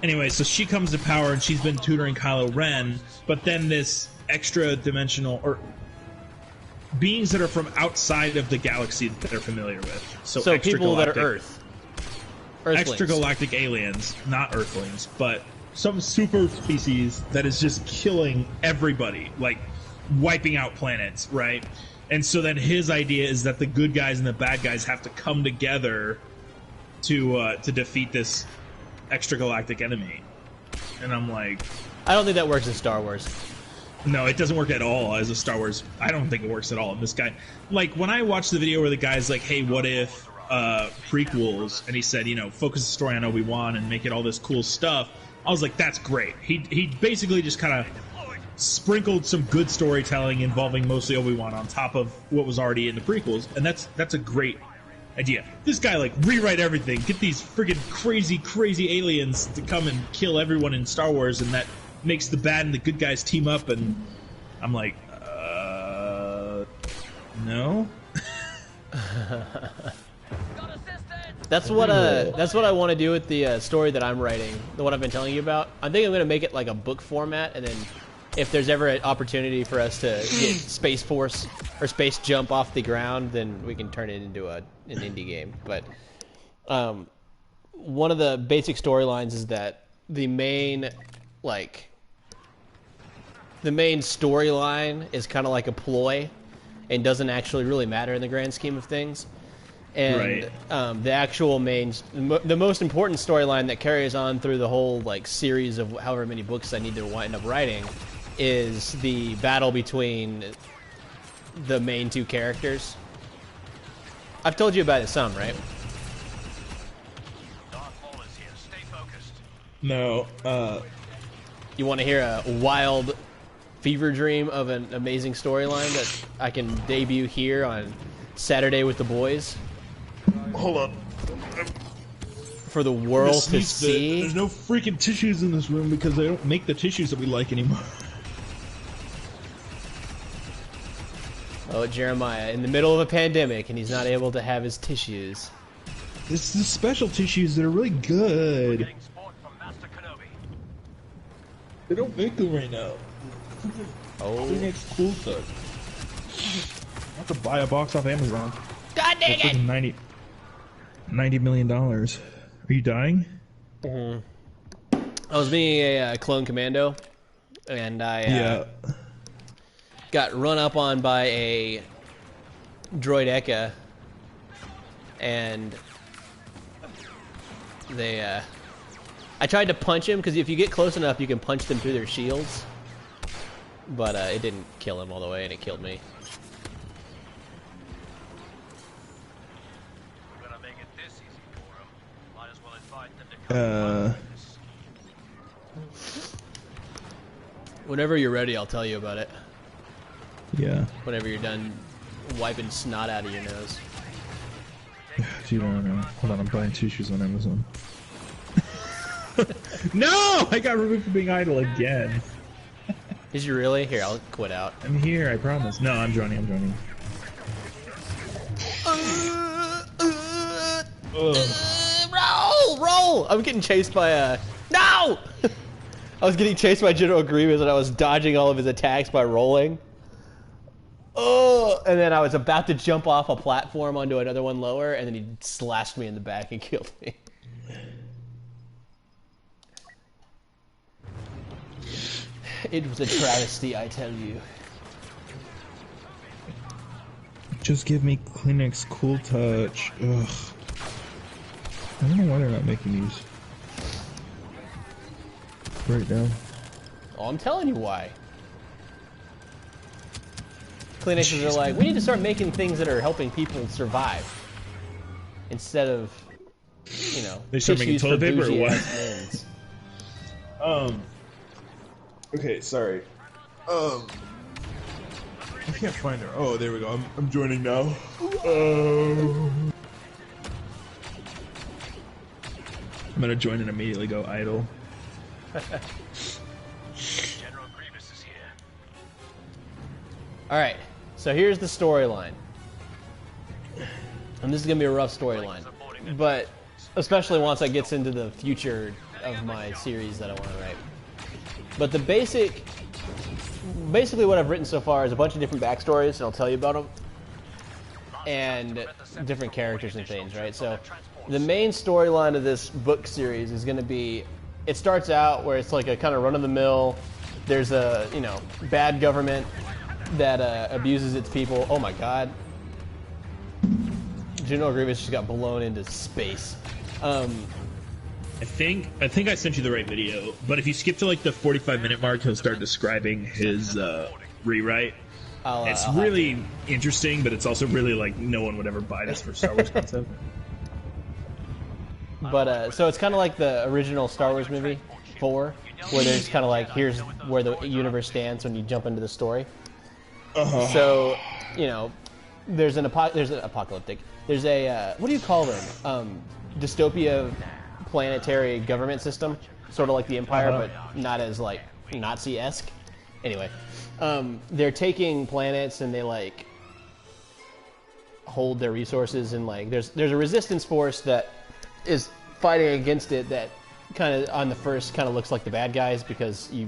anyway, so she comes to power, and she's been tutoring Kylo Ren. But then this extra dimensional or beings that are from outside of the galaxy that they're familiar with. So people that are Earth. Earthlings. Extragalactic aliens, not Earthlings, but some super species that is just killing everybody, like wiping out planets, right? And so then his idea is that the good guys and the bad guys have to come together to defeat this extragalactic enemy. And I'm like, I don't think that works in Star Wars. no, it doesn't work at all as a Star Wars. I don't think it works at all. And this guy, like, when I watched the video where the guy's like, hey, what if prequels, and he said, you know, focus the story on Obi-Wan and make it all this cool stuff, I was like, that's great. He basically just kind of sprinkled some good storytelling involving mostly Obi-Wan on top of what was already in the prequels, and that's a great idea. This guy, like, rewrite everything, get these friggin' crazy aliens to come and kill everyone in Star Wars, and that makes the bad and the good guys team up, and I'm like, no. That's what I want to do with the story that I'm writing, the one I've been telling you about. I think I'm going to make it like a book format, and then if there's ever an opportunity for us to get Space Force or Space Jump off the ground, then we can turn it into an indie game. But one of the basic storylines is that the main storyline is kind of like a ploy and doesn't actually really matter in the grand scheme of things. And Right. The actual the most important storyline that carries on through the whole like series of however many books I need to wind up writing is the battle between the main two characters. I've told you about it some, right? Darth Maul is here. Stay focused. No, You want to hear a wild fever dream of an amazing storyline that I can debut here on Saturday with the boys hold up. for the world to see? There's no freaking tissues in this room because they don't make the tissues that we like anymore. Oh, Jeremiah, in the middle of a pandemic, and he's not able to have his tissues. It's the special tissues that are really good. Getting support from Master Kenobi. They don't make them right now. Oh, It's cool stuff. I have to buy a box off Amazon. God dang It's like $90 million. Are you dying? I was being a clone commando, and I got run up on by a droid Eka, and they I tried to punch him because if you get close enough you can punch them through their shields, but it didn't kill him all the way, and it killed me. We're gonna make it this easy for them. Might as well invite them to come. Whenever you're ready, I'll tell you about it. Yeah. Whenever you're done wiping snot out of your nose. Dude, I don't know. Hold on, I'm buying tissues on Amazon. No! I got removed from being idle again. Is you really? Here, I'll quit out. I'm here, I promise. No, I'm joining, Roll! I'm getting chased by a... No! I was getting chased by General Grievous, and I was dodging all of his attacks by rolling. Oh! And then I was about to jump off a platform onto another one lower, and then he slashed me in the back and killed me. It was a travesty, I tell you. Just give me Kleenex Cool Touch. Ugh. I don't know why they're not making these right now. Oh, I'm telling you why. Kleenexes are like, we need to start making things that are helping people survive instead of, you know, they start making toilet paper or what? men's. Okay, sorry. I can't find her. Oh, there we go. I'm joining now. I'm gonna join and immediately go idle. General Grievous is here. All right, so here's the storyline, and this is gonna be a rough storyline, but especially once I get into the future of my series that I want to write. But the basically what I've written so far is a bunch of different backstories, and I'll tell you about them, and different characters and things, right? So the main storyline of this book series is going to be, it starts out where it's like a kind of run-of-the-mill, there's a, you know, bad government that abuses its people. Oh my god. General Grievous just got blown into space. I think I sent you the right video, but if you skip to like the 45-minute mark, he'll start describing his rewrite. It's really interesting, but it's also really like no one would ever buy this for Star Wars content. But so it's kind of like the original Star Wars movie 4, where there's kind of like, here's where the universe stands when you jump into the story. So, you know, there's a what do you call them? Dystopia planetary government system, sort of like the Empire, but not as like Nazi-esque. Anyway, they're taking planets and they like hold their resources, and like there's a resistance force that is fighting against it that kind of on the first kind of looks like the bad guys, because the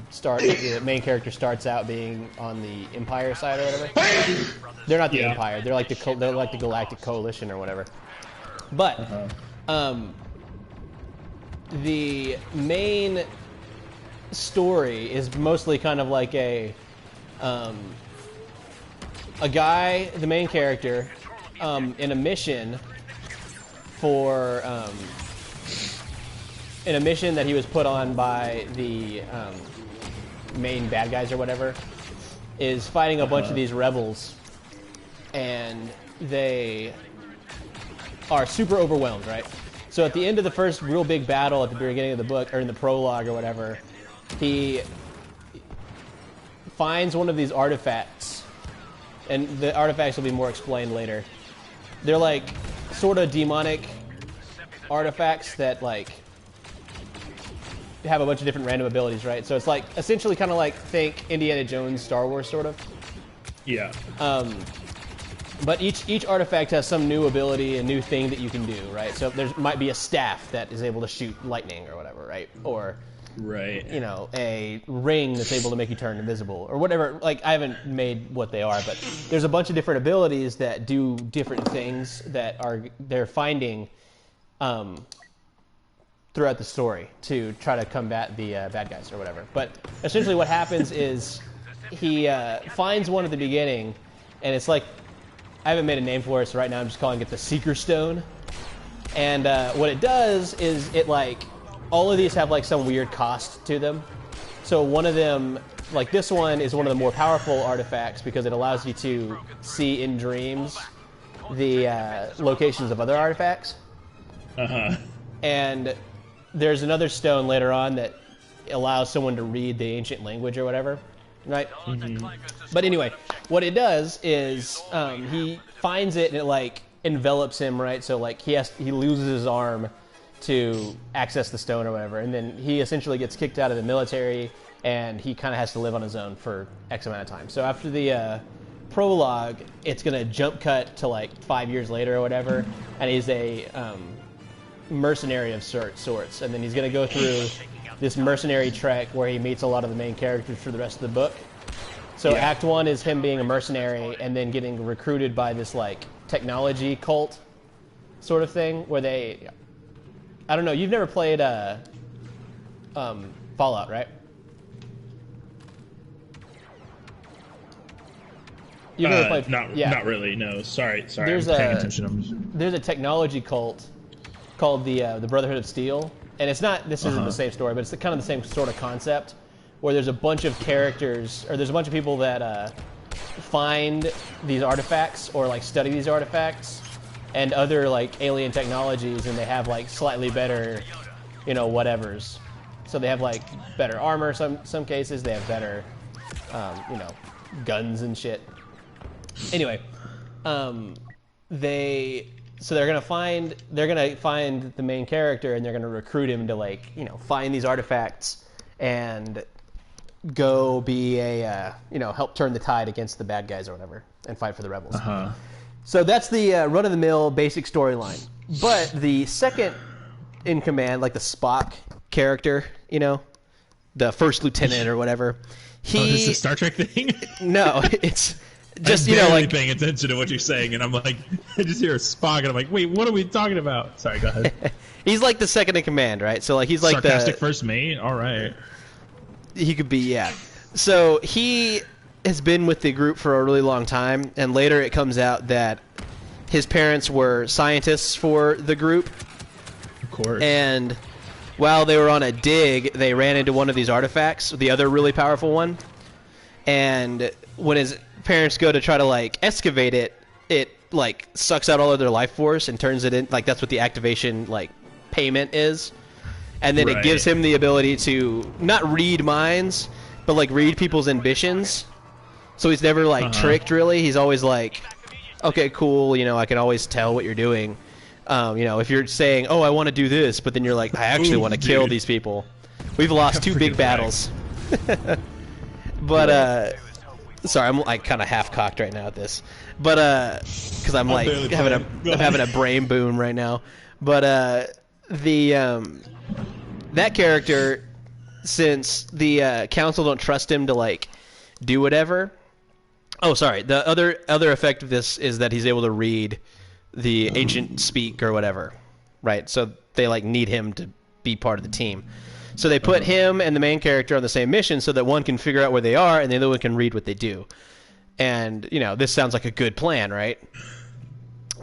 main character starts out being on the Empire side or whatever. They're not the Empire. They're like the Galactic Coalition or whatever. But the main story is mostly kind of like a guy, the main character, in a mission that he was put on by the main bad guys or whatever, is fighting a bunch of these rebels, and they are super overwhelmed, right? So at the end of the first real big battle at the beginning of the book, or in the prologue or whatever, he finds one of these artifacts, and the artifacts will be more explained later. They're like sort of demonic artifacts that like have a bunch of different random abilities, right? So it's like essentially kind of like, think Indiana Jones, Star Wars, sort of. Yeah. But each artifact has some new ability, a new thing that you can do, right? So there might be a staff that is able to shoot lightning or whatever, right? Or, you know, a ring that's able to make you turn invisible or whatever. Like, I haven't made what they are, but there's a bunch of different abilities that do different things that they're finding throughout the story to try to combat the bad guys or whatever. But essentially what happens is he finds one at the beginning, and it's like, I haven't made a name for it, so right now I'm just calling it the Seeker Stone. And what it does is it like, all of these have like some weird cost to them. So one of them, like this one, is one of the more powerful artifacts because it allows you to see in dreams the locations of other artifacts. And there's another stone later on that allows someone to read the ancient language or whatever. Right? But anyway, what it does is he finds it and it like envelops him, right? So like he loses his arm to access the stone or whatever, and then he essentially gets kicked out of the military and he kind of has to live on his own for X amount of time. So after the prologue, it's gonna jump cut to like 5 years later or whatever, and he's a mercenary of sorts, and then he's gonna go through this mercenary trek where he meets a lot of the main characters for the rest of the book. So Act 1 is him being a mercenary and then getting recruited by this like technology cult sort of thing where they, I don't know, you've never played Fallout, right? You've never played, not really, no. Sorry, there's I'm paying attention. There's a technology cult called the Brotherhood of Steel. And it's not, this isn't the same story, but it's kind of the same sort of concept, where there's a bunch of characters, or there's a bunch of people that find these artifacts or like study these artifacts and other like alien technologies, and they have like slightly better, you know, whatevers. So they have like better armor. Some cases they have better, you know, guns and shit. Anyway, they're gonna find the main character, and they're gonna recruit him to like, you know, find these artifacts and go be a you know, help turn the tide against the bad guys or whatever, and fight for the rebels. So that's the run-of-the-mill basic storyline. But the second in command, like the Spock character, you know, the first lieutenant or whatever, this is a Star Trek thing? No, it's just, I'm you know, like paying attention to what you're saying, and I'm like, I just hear a Spock, and I'm like, wait, what are we talking about? Sorry, go ahead. He's like the second in command, right? So like he's like sarcastic first mate. All right. He could be, yeah. So he has been with the group for a really long time, and later it comes out that his parents were scientists for the group. Of course. And while they were on a dig, they ran into one of these artifacts, the other really powerful one. And when his parents go to try to like excavate it, it like sucks out all of their life force and turns it in, like that's what the activation like payment is. And then it gives him the ability to not read minds, but like read people's ambitions. So he's never like tricked really. He's always like, okay, cool, you know, I can always tell what you're doing. You know, if you're saying, oh, I want to do this, but then you're like, I actually want to kill these people. We've lost 2 big battles. But sorry, I'm like kind of half cocked right now at this. But because I'm like having a brain boom right now. But that character, since the council don't trust him to like do whatever. Oh, sorry. The other effect of this is that he's able to read the ancient speak or whatever, right? So they like need him to be part of the team. So they put him and the main character on the same mission so that one can figure out where they are and the other one can read what they do. And you know, this sounds like a good plan, right?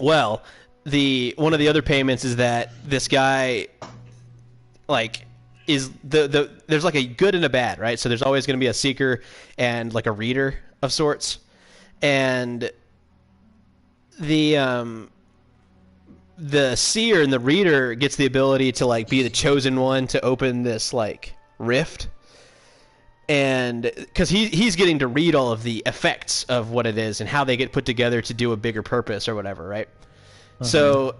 Well, one of the other payments is that this guy like is there's like a good and a bad, right? So there's always going to be a seeker and like a reader of sorts. And the seer and the reader gets the ability to like be the chosen one to open this like rift, and because he's getting to read all of the effects of what it is and how they get put together to do a bigger purpose or whatever, right? So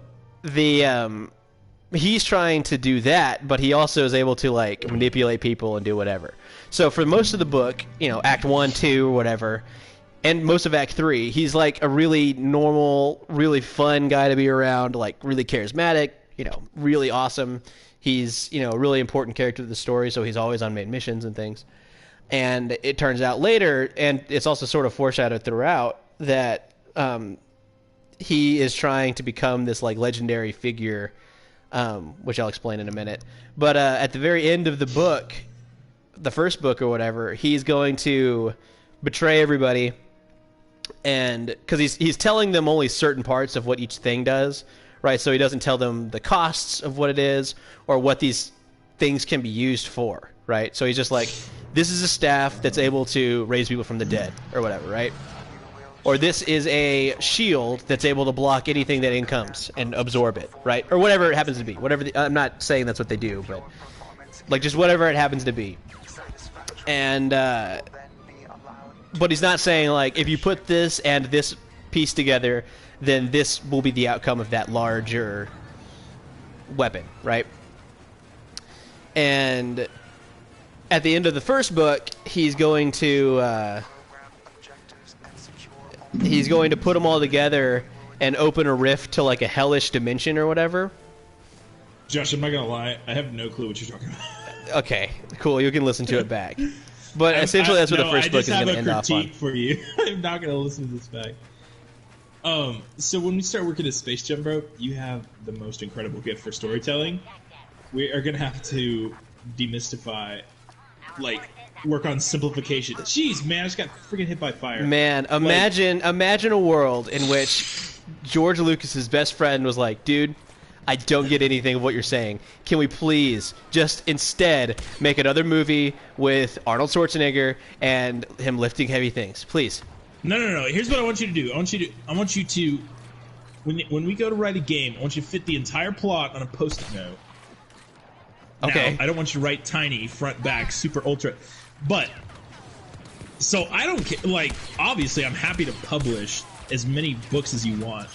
he's trying to do that, but he also is able to like manipulate people and do whatever. So for most of the book, you know, Act 1, 2, or whatever, and most of Act 3, he's like a really normal, really fun guy to be around, like really charismatic, you know, really awesome. He's, you know, a really important character to the story, so he's always on main missions and things. And it turns out later, and it's also sort of foreshadowed throughout, that he is trying to become this like legendary figure, which I'll explain in a minute. But at the very end of the book, the first book or whatever, he's going to betray everybody, and because he's telling them only certain parts of what each thing does, right? So he doesn't tell them the costs of what it is or what these things can be used for, right? So he's just like, this is a staff that's able to raise people from the dead or whatever, right? Or this is a shield that's able to block anything that incomes and absorb it, right? Or whatever it happens to be. I'm not saying that's what they do, but like just whatever it happens to be. And but he's not saying like, if you put this and this piece together, then this will be the outcome of that larger weapon, right? And at the end of the first book, he's going to put them all together and open a rift to like a hellish dimension or whatever. Josh, I'm not gonna lie, I have no clue what you're talking about. Okay, cool. You can listen to it back. But essentially, that's what the first book is going to end off on. I just have a critique for you. I'm not going to listen to this back. So when we start working at Space Jam, bro, you have the most incredible gift for storytelling. We are going to have to demystify, like, work on simplification. Jeez, man, I just got freaking hit by fire. Man, imagine a world in which George Lucas's best friend was like, dude, I don't get anything of what you're saying. Can we please just instead make another movie with Arnold Schwarzenegger and him lifting heavy things? Please. No. Here's what I want you to do. I want you to when we go to write a game, I want you to fit the entire plot on a post-it note. Okay. Now, I don't want you to write tiny, front, back, super, ultra, but so I don't care. Like, obviously, I'm happy to publish as many books as you want.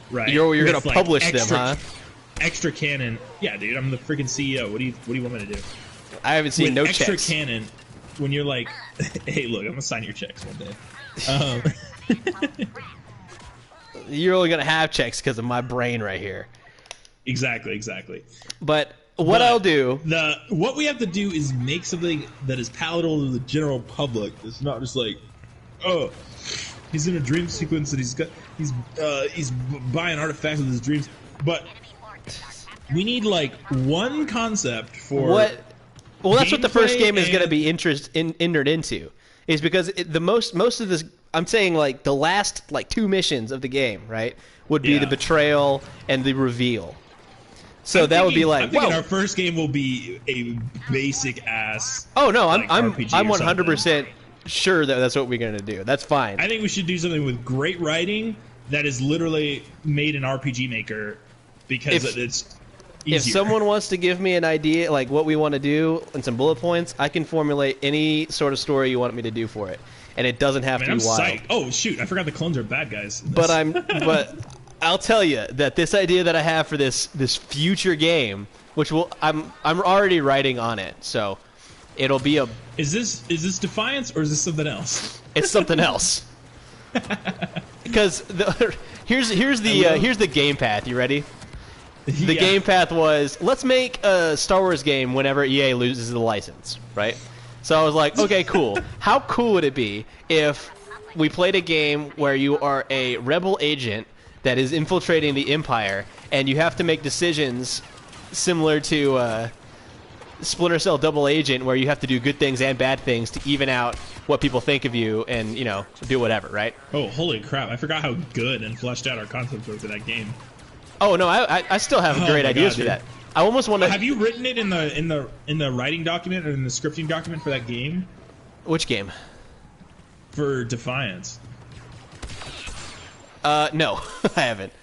Right? You're gonna With, publish them, extra, huh? Extra canon. Yeah, dude. I'm the freaking CEO. What do you want me to do? I haven't seen With no extra checks. canon. When you're like, hey, look, I'm gonna sign your checks one day. You're only gonna have checks because of my brain right here. Exactly. But what I'll do, what we have to do is make something that is palatable to the general public. It's not just like, oh, he's in a dream sequence and he's buying artifacts with his dreams. But we need like one concept for what? Well, that's what the first gameplay game is going to and- be entered into, is because most of this. I'm saying like the last like 2 missions of the game, right, would be Yeah. the betrayal and the reveal. So that would be like, I'm thinking whoa. our first game will be a basic ass. Oh no, I'm like, I'm RPG I'm or 100% sure that that's what we're going to do. That's fine. I think we should do something with great writing that is literally made in RPG Maker because it's easier. If someone wants to give me an idea, like what we want to do and some bullet points, I can formulate any sort of story you want me to do for it, and it doesn't have Man, to I'm be wild. psyched. Oh shoot, I forgot the clones are bad guys. But I'll tell you that this idea that I have for this future game, which I'm already writing on it, so it'll be is this Defiance or is this something else? it's something else. Because here's the game path. You ready? The game path was, let's make a Star Wars game whenever EA loses the license, right? So I was like, okay, cool. How cool would it be if we played a game where you are a rebel agent that is infiltrating the Empire, and you have to make decisions similar to Splinter Cell Double Agent, where you have to do good things and bad things to even out what people think of you and, do whatever, right? Oh, holy crap. I forgot how good and fleshed out our concepts were for that game. Oh, no, I still have great my ideas God, for dude. that. I almost want to... Have you written it in the writing document or in the scripting document for that game? Which game? For Defiance. No, I haven't.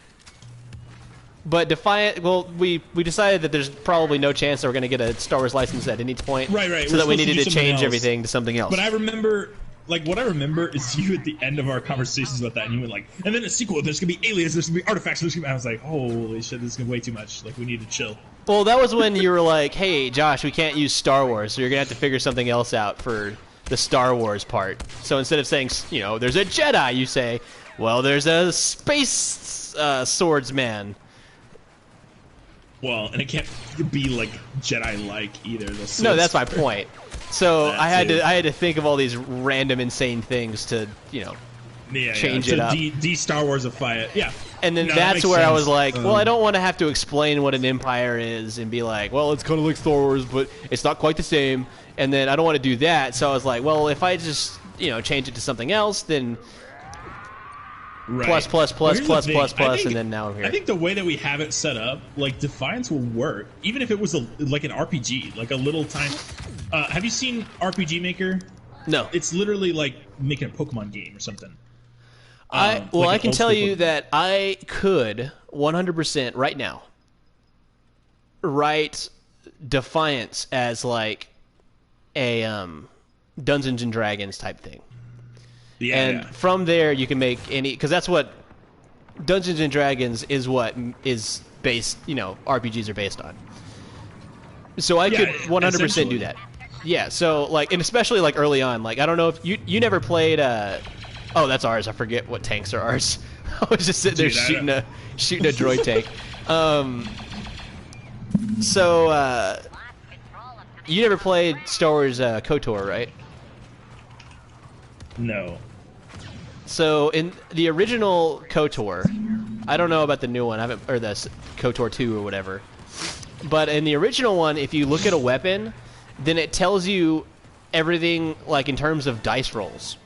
But Defiant, well, we decided that there's probably no chance that we're going to get a Star Wars license at any point. Right. So We're that we supposed to needed do to something change else. everything to something else. But I remember, what I remember is you at the end of our conversations about that, and you went like, and then a sequel, there's going to be aliens, there's going to be artifacts, there's going to be... I was like, holy shit, this is gonna be way too much. Like, we need to chill. Well, that was when you were like, hey, Josh, we can't use Star Wars, so you're going to have to figure something else out for the Star Wars part. So instead of saying, there's a Jedi, you say, well, there's a space swordsman. Well, and it can't be like Jedi-like either. No, that's my point. So That I had too. to think of all these random, insane things to, change it to up. De-Star Wars-ify it. Yeah. And then No, that that's makes where I sense. was like, well, I don't want to have to explain what an empire is and be like, well, it's kind of like Star Wars, but it's not quite the same. And then I don't want to do that. So I was like, well, if I just, change it to something else, then Right. plus, Well, here's the thing. I think- and then now I'm here. I think the way that we have it set up, like Defiance will work, even if it was like an RPG, like a little time. Have you seen RPG Maker? No. It's literally like making a Pokemon game or something. I like an can old tell school you Pokemon. that I could 100% right now write Defiance as like a Dungeons and Dragons type thing. Yeah. And from there you can make any, because that's what Dungeons and Dragons is, what is based, RPGs are based on. So I could 100% do essentially. that. Yeah, so like, and especially like early on, like I don't know if you never played oh, that's ours. I forget what tanks are ours. I was just sitting there Dude, shooting a droid tank. So you never played Star Wars KOTOR, right? No. So in the original KOTOR, I don't know about the new one. I haven't, or the KOTOR 2 or whatever. But in the original one, if you look at a weapon, then it tells you everything like in terms of dice rolls.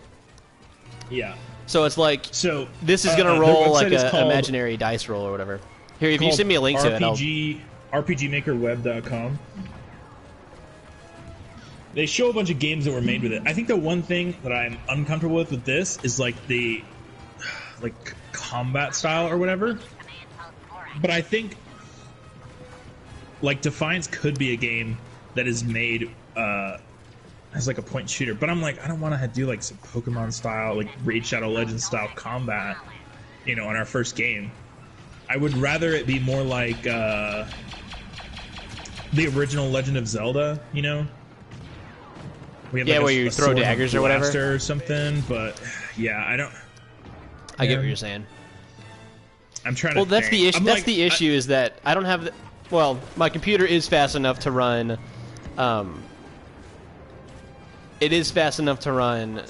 Yeah. So it's like, So this is gonna their roll website like is an called- imaginary dice roll or whatever. Here, if you called send me a link to it, I'll... RPGmakerweb.com. They show a bunch of games that were made with it. I think the one thing that I'm uncomfortable with this is like the combat style or whatever. But I think like Defiance could be a game that is made as like a point shooter. But I'm like, I don't want to do like some Pokemon style, like Raid Shadow Legends style combat, you know, on our first game. I would rather it be more like the original Legend of Zelda, you know. We have, yeah, like, where you throw daggers or whatever, or something. But yeah, I don't. I get what you're saying. I'm trying well, to. Well, that's think. the issue. I'm That's like, the issue is that I don't have. Well, my computer is fast enough to run. It is fast enough to run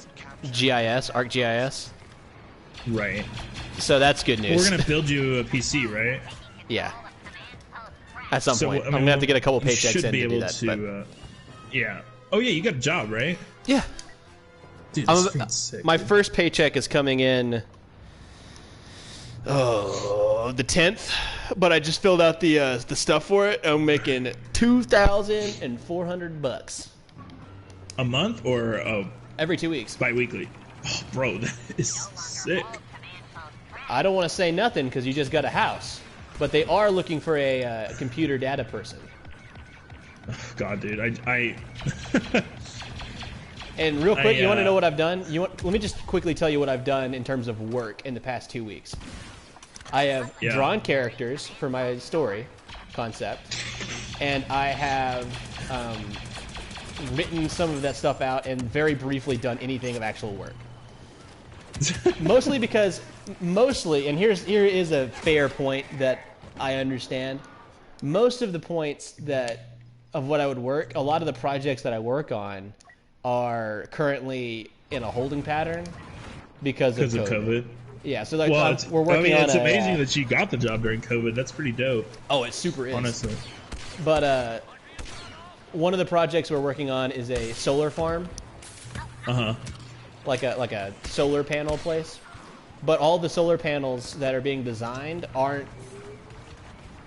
GIS, ArcGIS. Right. So that's good news. We're gonna build you a PC, right? Yeah. At some point, I mean, I'm gonna have to get a couple paychecks should in be to able do that. to. But... yeah. Oh yeah, you got a job, right? Yeah. Dude, this sick. My first paycheck is coming in. Oh, the 10th. But I just filled out the stuff for it. I'm making $2,400 a month or every 2 weeks. Bi-weekly. Oh, bro, that is sick. I don't want to say nothing because you just got a house, but they are looking for a computer data person. Oh, God, dude, I And real quick, you want to know what I've done? Let me just quickly tell you what I've done in terms of work in the past 2 weeks. I have drawn characters for my story concept, and I have written some of that stuff out and very briefly done anything of actual work. Mostly because, and here is a fair point that I understand. Most of the points of what I would work, a lot of the projects that I work on are currently in a holding pattern because of COVID. Yeah, so like we're working on. It's amazing that you got the job during COVID. That's pretty dope. Oh, it super is. Honestly. But one of the projects we're working on is a solar farm. Like a solar panel place. But all the solar panels that are being designed aren't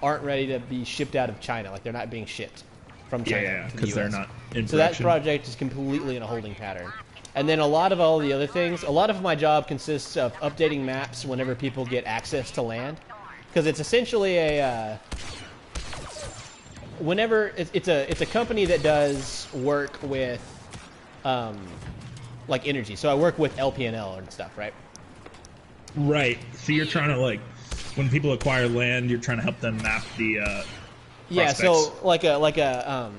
ready to be shipped out of China. Like they're not being shipped from China to the US. They're not in so that project is completely in a holding pattern. And then a lot of all the other things, a lot of my job consists of updating maps whenever people get access to land. Because it's essentially it's a company that does work with like energy. So I work with LPNL and stuff, right? Right. So you're trying to like, when people acquire land, you're trying to help them map the yeah, prospects. so like a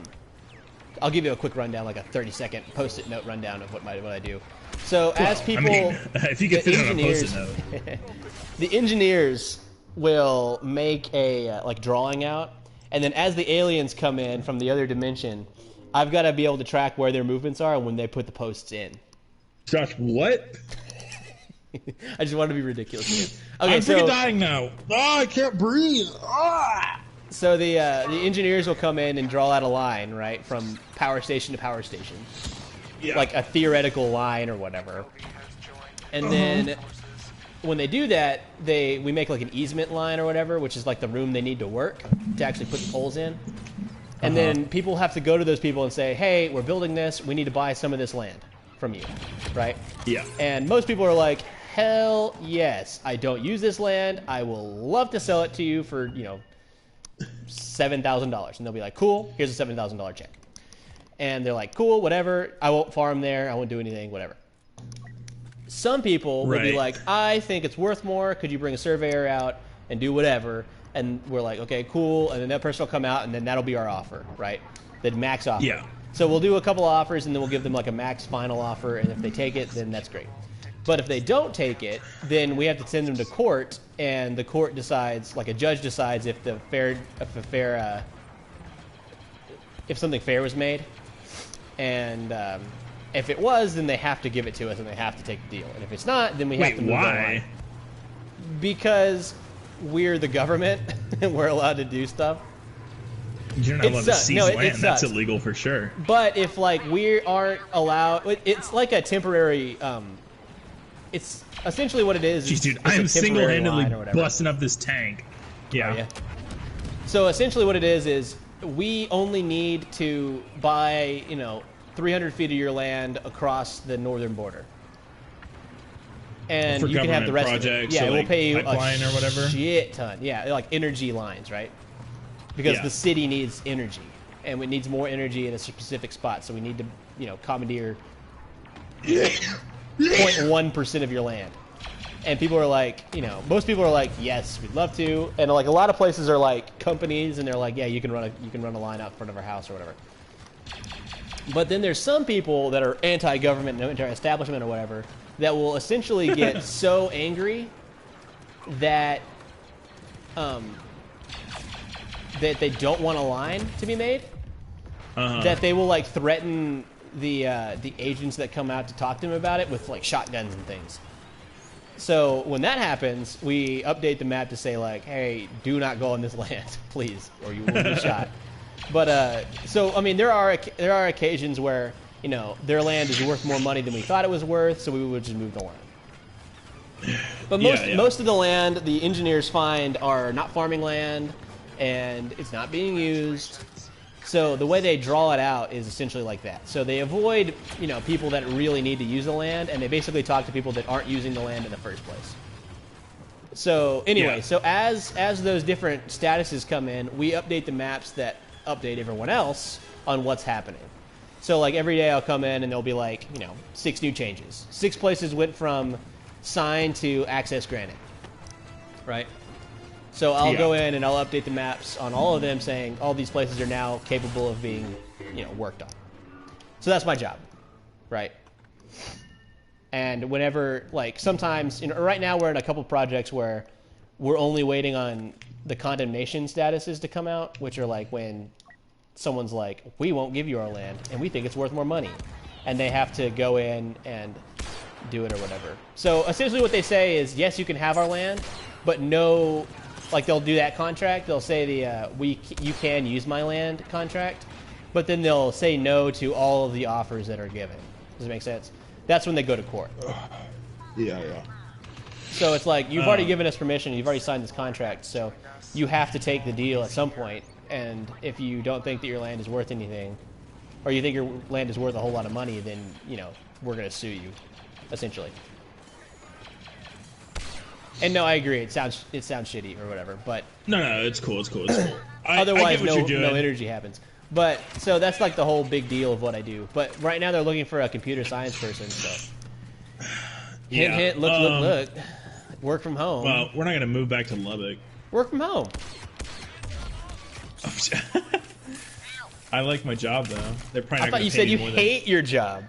I'll give you a quick rundown, like a 30-second post-it note rundown of what I do. So as people, I mean, if you could fit it on a post-it note, the engineers will make a like drawing out, and then as the aliens come in from the other dimension, I've got to be able to track where their movements are and when they put the posts in. Josh, what? I just wanted to be ridiculous again. Okay, I'm freaking dying now. Oh, I can't breathe. Ah! So the engineers will come in and draw out a line, right, from power station to power station, like a theoretical line or whatever. And then when they do that, we make like an easement line or whatever, which is like the room they need to work to actually put the poles in. And then people have to go to those people and say, "Hey, we're building this. We need to buy some of this land from you," right? Yeah. And most people are like, "Hell yes! I don't use this land. I will love to sell it to you for $7,000." And they'll be like, "Cool, here's a $7,000 check." And they're like, "Cool, whatever. I won't farm there. I won't do anything, whatever." Some people will be like, "I think it's worth more. Could you bring a surveyor out and do whatever?" And we're like, "Okay, cool." And then that person will come out, and then that'll be our offer, right? The max offer. Yeah. So we'll do a couple offers, and then we'll give them like a max final offer. And if they take it, then that's great. But if they don't take it, then we have to send them to court, and the court decides, like a judge decides, if something fair was made, and if it was, then they have to give it to us, and they have to take the deal. And if it's not, then we have to move on. Because we're the government, and we're allowed to do stuff. You're not allowed to seize land. That's illegal for sure. But if like we aren't allowed, it's like a temporary. It's essentially what it is. Jeez, dude, I'm single-handedly busting up this tank. Yeah. Oh, yeah. So essentially what it is we only need to buy, 300 feet of your land across the northern border. And For you can have the rest projects, of it. Yeah, or we'll like pay you pipeline or whatever. Shit ton. Yeah, like energy lines, right? Because the city needs energy, and it needs more energy in a specific spot. So we need to, commandeer 0.1% of your land. And people are like, most people are like, yes, we'd love to. And like a lot of places are like companies, and they're like, yeah, you can run a line out in front of our house or whatever. But then there's some people that are anti-government, anti-establishment or whatever, that will essentially get so angry that that they don't want a line to be made, that they will like threaten the agents that come out to talk to them about it with like shotguns and things. So when that happens, we update the map to say like, hey, do not go on this land, please, or you will be shot. But so I mean, there are occasions where their land is worth more money than we thought it was worth, so we would just move the land. But most of the land the engineers find are not farming land, and it's not being used. So the way they draw it out is essentially like that. So they avoid people that really need to use the land, and they basically talk to people that aren't using the land in the first place. So anyway, so as those different statuses come in, we update the maps that update everyone else on what's happening. So like every day I'll come in and there'll be like 6 new changes. 6 places went from signed to access granted, right? So I'll go in and I'll update the maps on all of them, saying all these places are now capable of being worked on. So that's my job, right? And whenever, like, sometimes right now we're in a couple projects where we're only waiting on the condemnation statuses to come out, which are like when someone's like, we won't give you our land and we think it's worth more money, and they have to go in and do it or whatever. So essentially what they say is, yes, you can have our land, but no, like they'll do that contract, they'll say you can use my land contract, but then they'll say no to all of the offers that are given. Does it make sense? That's when they go to court. Yeah. So it's like, you've already given us permission, you've already signed this contract, so you have to take the deal at some point. And if you don't think that your land is worth anything, or you think your land is worth a whole lot of money, then, we're going to sue you, essentially. And no, I agree, it sounds shitty or whatever, but... No, it's cool. Otherwise, no energy happens. But, so that's like the whole big deal of what I do. But right now they're looking for a computer science person, so... Hint, look. Work from home. Well, we're not going to move back to Lubbock. Work from home. I like my job, though. They're probably not I thought you said you hate your job.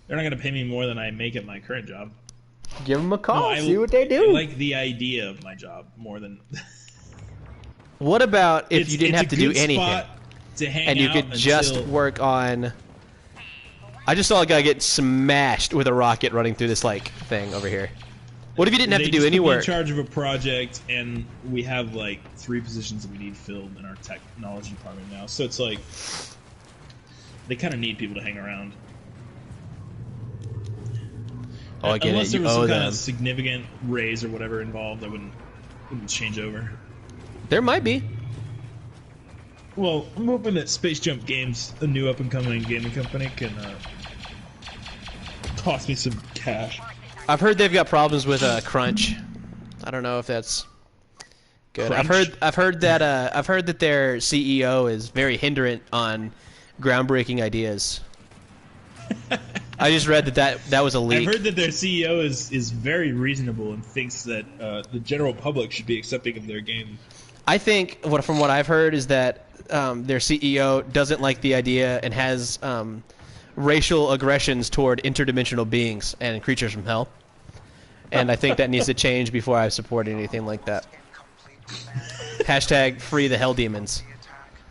They're not going to pay me more than I make at my current job. Give them a call, see what they do. I like the idea of my job more than... What about if you didn't have to do anything? And you could just work on... I just saw a guy get smashed with a rocket running through this, like, thing over here. What if you didn't have to do any work? In charge of a project, and we have, like, 3 positions that we need filled in our technology department now. So it's like... They kind of need people to hang around. Oh, I get Unless it. there was some kind of significant raise or whatever involved, I wouldn't change over. There might be. Well, I'm hoping that Space Jump Games, a new up-and-coming gaming company, can toss me some cash. I've heard they've got problems with crunch. I don't know if that's good. Crunch? I've heard that their CEO is very hindrant on groundbreaking ideas. I just read that was a leak. I've heard that their CEO is very reasonable and thinks that the general public should be accepting of their game. I think from what I've heard is that their CEO doesn't like the idea and has racial aggressions toward interdimensional beings and creatures from hell. And I think that needs to change before I support anything like that. Hashtag free the hell demons.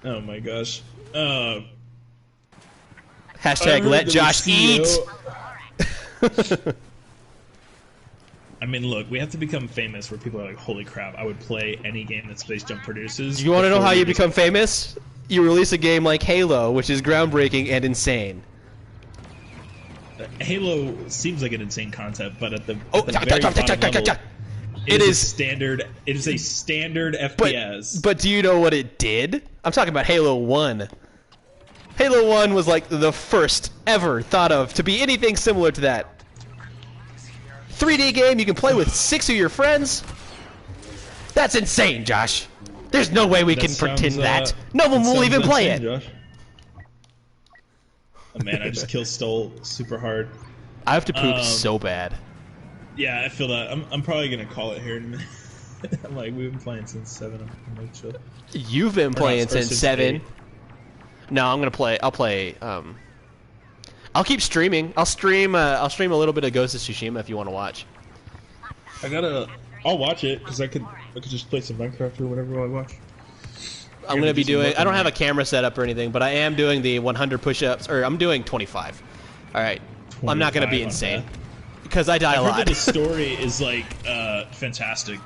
Oh my gosh. Hashtag let Josh eat. I mean, look, we have to become famous where people are like, holy crap, I would play any game that Space Jump produces. You want to know how you become famous? You release a game like Halo, which is groundbreaking and insane. Halo seems like an insane concept, but at the very bottom level, it is standard. It is a standard FPS. But do you know what it did? I'm talking about Halo 1. Halo 1 was like the first ever thought of to be anything similar to that. 3D game you can play with 6 of your friends. That's insane, Josh. There's no way we can pretend that. No one will even play it. Josh. Oh man, I just killed Stole super hard. I have to poop so bad. Yeah, I feel that. I'm probably gonna call it here in a minute. I'm like, we've been playing since 7. I'm like, chill. You've been playing since 7. 8. No, I'm gonna play. I'll play. I'll keep streaming. I'll stream a little bit of Ghost of Tsushima if you want to watch. I'll watch it because I could just play some Minecraft or whatever while I watch. I'm gonna be doing. I don't have a camera set up or anything, but I am doing the 100 push-ups, or I'm doing 25. All right. I'm not gonna be insane because I die a lot. I heard that the story is like fantastic.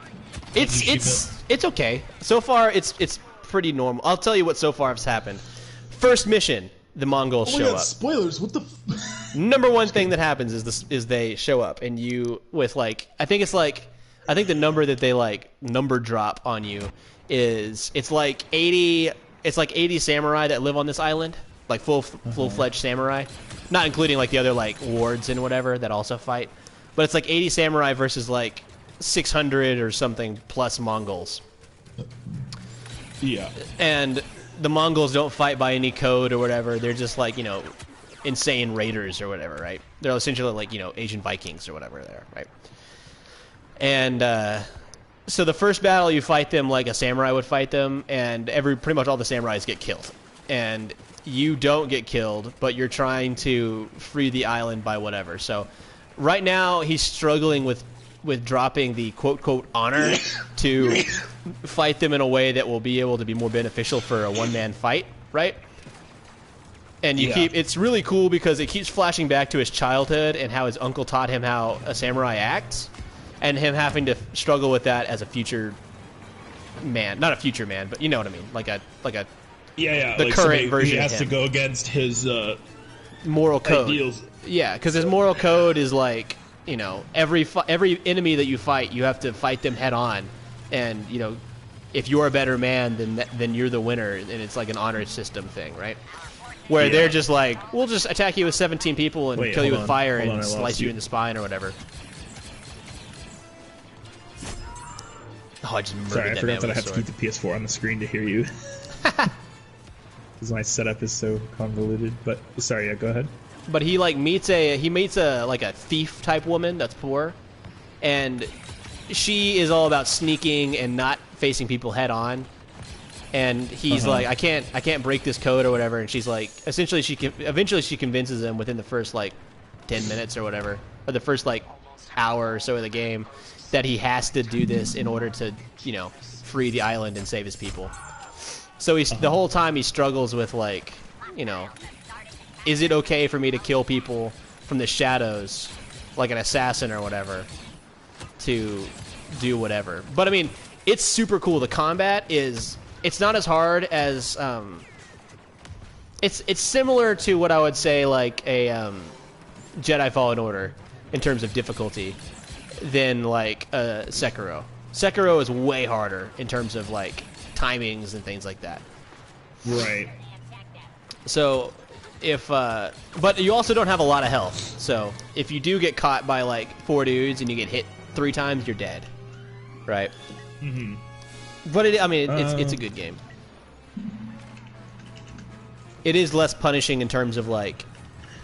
It's okay. So far, it's pretty normal. I'll tell you what so far has happened. First mission, the Mongols show up. Spoilers! What the? Number one thing that happens is they show up, and you with like I think the number that they like number drop on you is it's like 80 samurai that live on this island, like full-fledged samurai, not including like the other like wards and whatever that also fight, but it's like 80 samurai versus like 600 or something plus Mongols. Yeah. And the Mongols don't fight by any code or whatever. They're just like, you know, insane raiders or whatever, right? They're essentially like, you know, Asian Vikings or whatever there, right? And so the first battle you fight them like a samurai would fight them, and pretty much all the samurais get killed. And you don't get killed, but you're trying to free the island by whatever. So right now he's struggling with dropping the quote honor to fight them in a way that will be able to be more beneficial for a one-man fight, right? And it's really cool because it keeps flashing back to his childhood and how his uncle taught him how a samurai acts, and him having to struggle with that as a future man, not a future man, but you know what I mean, like a the like current version. He has of to him. go against his moral code. Ideals. Yeah, because his moral code is like, you know, every enemy that you fight, you have to fight them head on, and you know, if you're a better man, then you're the winner, and it's like an honor system thing, right? Where they're just like, we'll just attack you with 17 people and kill you with fire and slice you in the spine or whatever. Oh, I just murdered Sorry, I forgot that I have sword. to keep the PS4 on the screen to hear you. Because my setup is so convoluted. But sorry, yeah, go ahead. But he like meets a like a thief type woman that's poor, and she is all about sneaking and not facing people head on. And he's like, I can't break this code or whatever. And she's like, eventually she convinces him within the first like 10 minutes or whatever, or the first like hour or so of the game, that he has to do this in order to, you know, free the island and save his people. So he's the whole time he struggles with like, you know, is it okay for me to kill people from the shadows, like an assassin or whatever, to do whatever. But I mean, it's super cool. The combat it's not as hard as it's similar to what I would say like a Jedi Fallen Order in terms of difficulty than like Sekiro. Sekiro is way harder in terms of like timings and things like that. Right. So but you also don't have a lot of health. So if you do get caught by like 4 dudes and you get hit 3 times, you're dead. Right? Mm-hmm. But it's a good game. It is less punishing in terms of like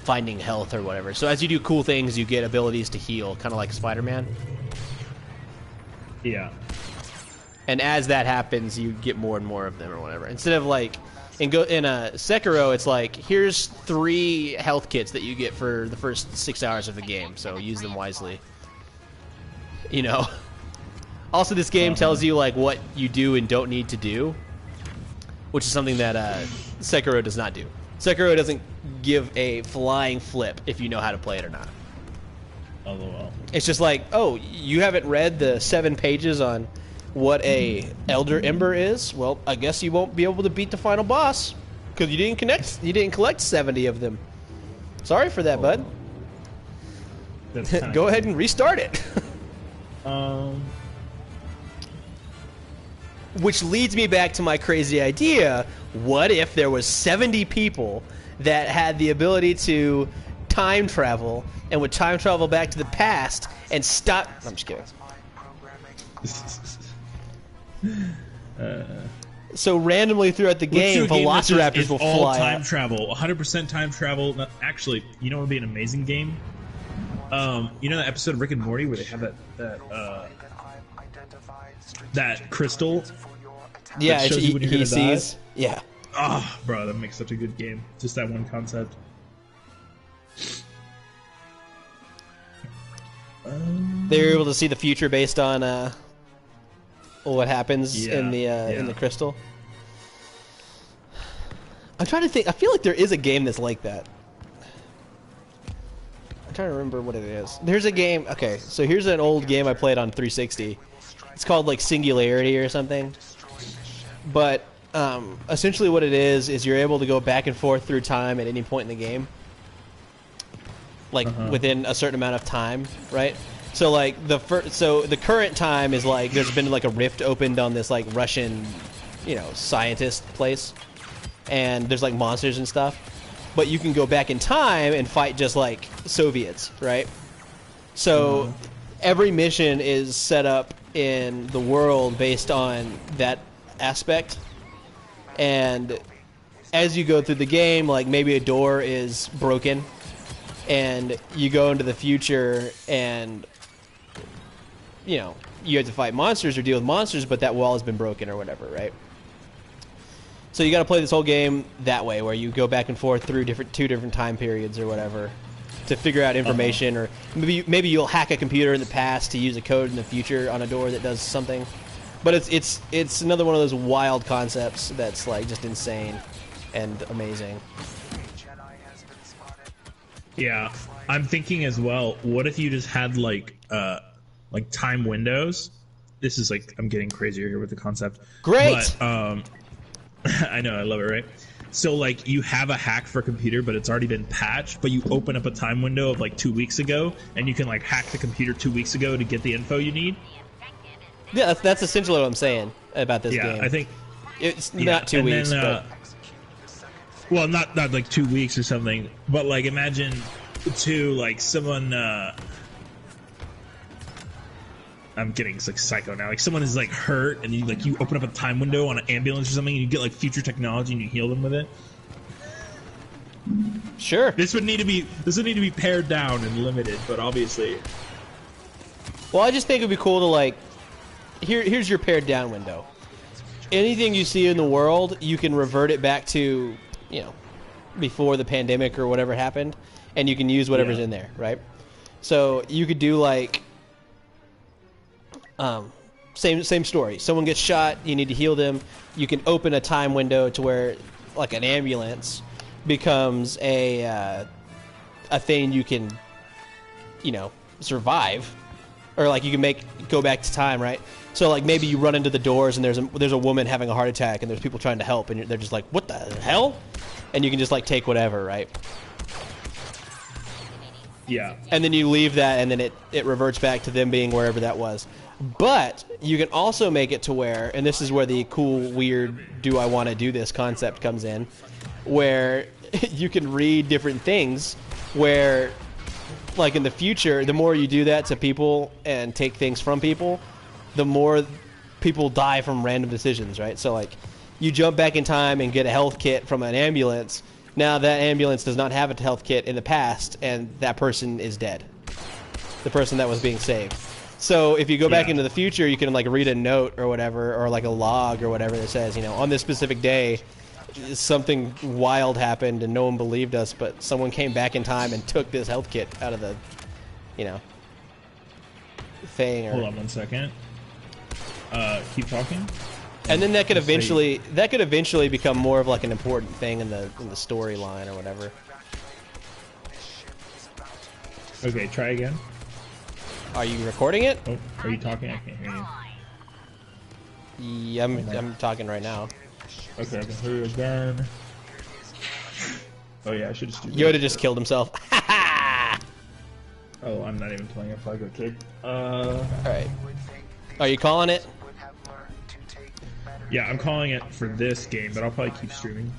finding health or whatever. So as you do cool things, you get abilities to heal, kind of like Spider-Man. Yeah. And as that happens, you get more and more of them or whatever. Instead of like in a Sekiro, it's like here's 3 health kits that you get for the first 6 hours of the game. So use them wisely. You know. Also, this game tells you like what you do and don't need to do, which is something that Sekiro does not do. Sekiro doesn't give a flying flip if you know how to play it or not. LOL. It's just like, oh, you haven't read the 7 pages on what a Elder Ember is? Well, I guess you won't be able to beat the final boss because you didn't collect 70 of them. Sorry for that, bud. Go ahead and restart it. which leads me back to my crazy idea. What if there was 70 people that had the ability to time travel and would time travel back to the past and stop... I'm just kidding. So randomly throughout the game, velociraptors will all fly time out. travel, 100% time travel. Actually, you know what would be an amazing game? You know that episode of Rick and Morty where they have that crystal? Yeah, shows you when you're he gonna sees. die? Yeah. Oh, bro, that makes such a good game. Just that one concept. They were able to see the future based on what happens in the crystal. I'm trying to think. I feel like there is a game that's like that. I'm trying to remember what it is. There's a game. Okay, so here's an old game I played on 360. It's called like Singularity or something. But essentially what it is you're able to go back and forth through time at any point in the game. Like within a certain amount of time, right? So like the current time is like there's been like a rift opened on this like Russian, scientist place, and there's like monsters and stuff. But you can go back in time and fight just like Soviets, right? So every mission is set up in the world based on that aspect, and as you go through the game, like maybe a door is broken, and you go into the future and you have to fight monsters or deal with monsters, but that wall has been broken or whatever, right? So you got to play this whole game that way, where you go back and forth through two different time periods or whatever to figure out information, or maybe you'll hack a computer in the past to use a code in the future on a door that does something. But it's another one of those wild concepts that's like just insane and amazing. Yeah, I'm thinking as well. What if you just had like time windows? This is like I'm getting crazier here with the concept. Great. But, I know, I love it, right? So like you have a hack for a computer, but it's already been patched. But you open up a time window of like 2 weeks ago, and you can like hack the computer 2 weeks ago to get the info you need. Yeah, that's essentially what I'm saying about this game. Yeah, I think it's not 2 weeks. But... well, not like 2 weeks or something, but like imagine like someone. I'm getting like psycho now. Like someone is like hurt, and you open up a time window on an ambulance or something, and you get like future technology, and you heal them with it. Sure. This would need to be pared down and limited, but obviously. Well, I just think it would be cool to like. Here's your pared down window. Anything you see in the world, you can revert it back to, before the pandemic or whatever happened, and you can use whatever's in there, right? So you could do like. Same story. Someone gets shot. You need to heal them. You can open a time window to where, like, an ambulance becomes a thing you can, survive, or like you can go back to time, right? So like maybe you run into the doors and there's a woman having a heart attack and there's people trying to help and they're just like, what the hell? And you can just like take whatever, right? Yeah. And then you leave that, and then it reverts back to them being wherever that was. But you can also make it to where, and this is where the cool, weird, do I want to do this concept comes in, where you can read different things where, like in the future, the more you do that to people and take things from people, the more people die from random decisions, right? So like you jump back in time and get a health kit from an ambulance. Now that ambulance does not have a health kit in the past, and that person is dead. The person that was being saved. So if you go back into the future, you can like read a note or whatever, or like a log or whatever that says, on this specific day, something wild happened and no one believed us, but someone came back in time and took this health kit out of the, thing. Or... Hold on 1 second. Keep talking. And then that could eventually become more of like an important thing in the storyline or whatever. Okay, try again. Are you recording it? Oh, are you talking? I can't hear you. Yeah, I'm talking right now. Okay, I can hear you again. Oh yeah, I should just do that. Yoda just killed himself. Oh, I'm not even playing a Lego kid. Alright. Are you calling it? Yeah, I'm calling it for this game, but I'll probably keep streaming.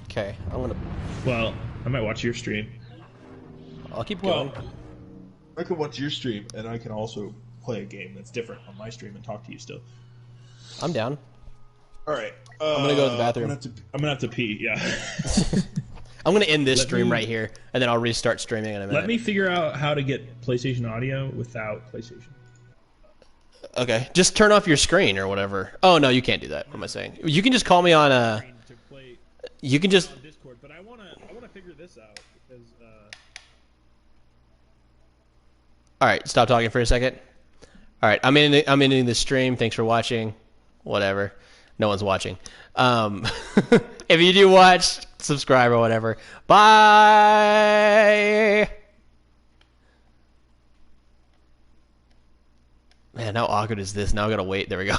Okay, I'm gonna. Well, I might watch your stream. I'll keep going. Well, I can watch your stream, and I can also play a game that's different on my stream and talk to you still. I'm down. All right. I'm gonna go to the bathroom. I'm gonna have to pee. Yeah. I'm gonna end this stream right here, and then I'll restart streaming in a minute. Let me figure out how to get PlayStation audio without PlayStation. Okay, just turn off your screen or whatever. Oh no, you can't do that. What am I saying? You can just call me on You can just. On Discord, but I wanna figure this out because. All right, stop talking for a second. All right, I'm ending the stream. Thanks for watching. Whatever. No one's watching. If you do watch, subscribe or whatever. Bye. Man, how awkward is this? Now I gotta wait. There we go.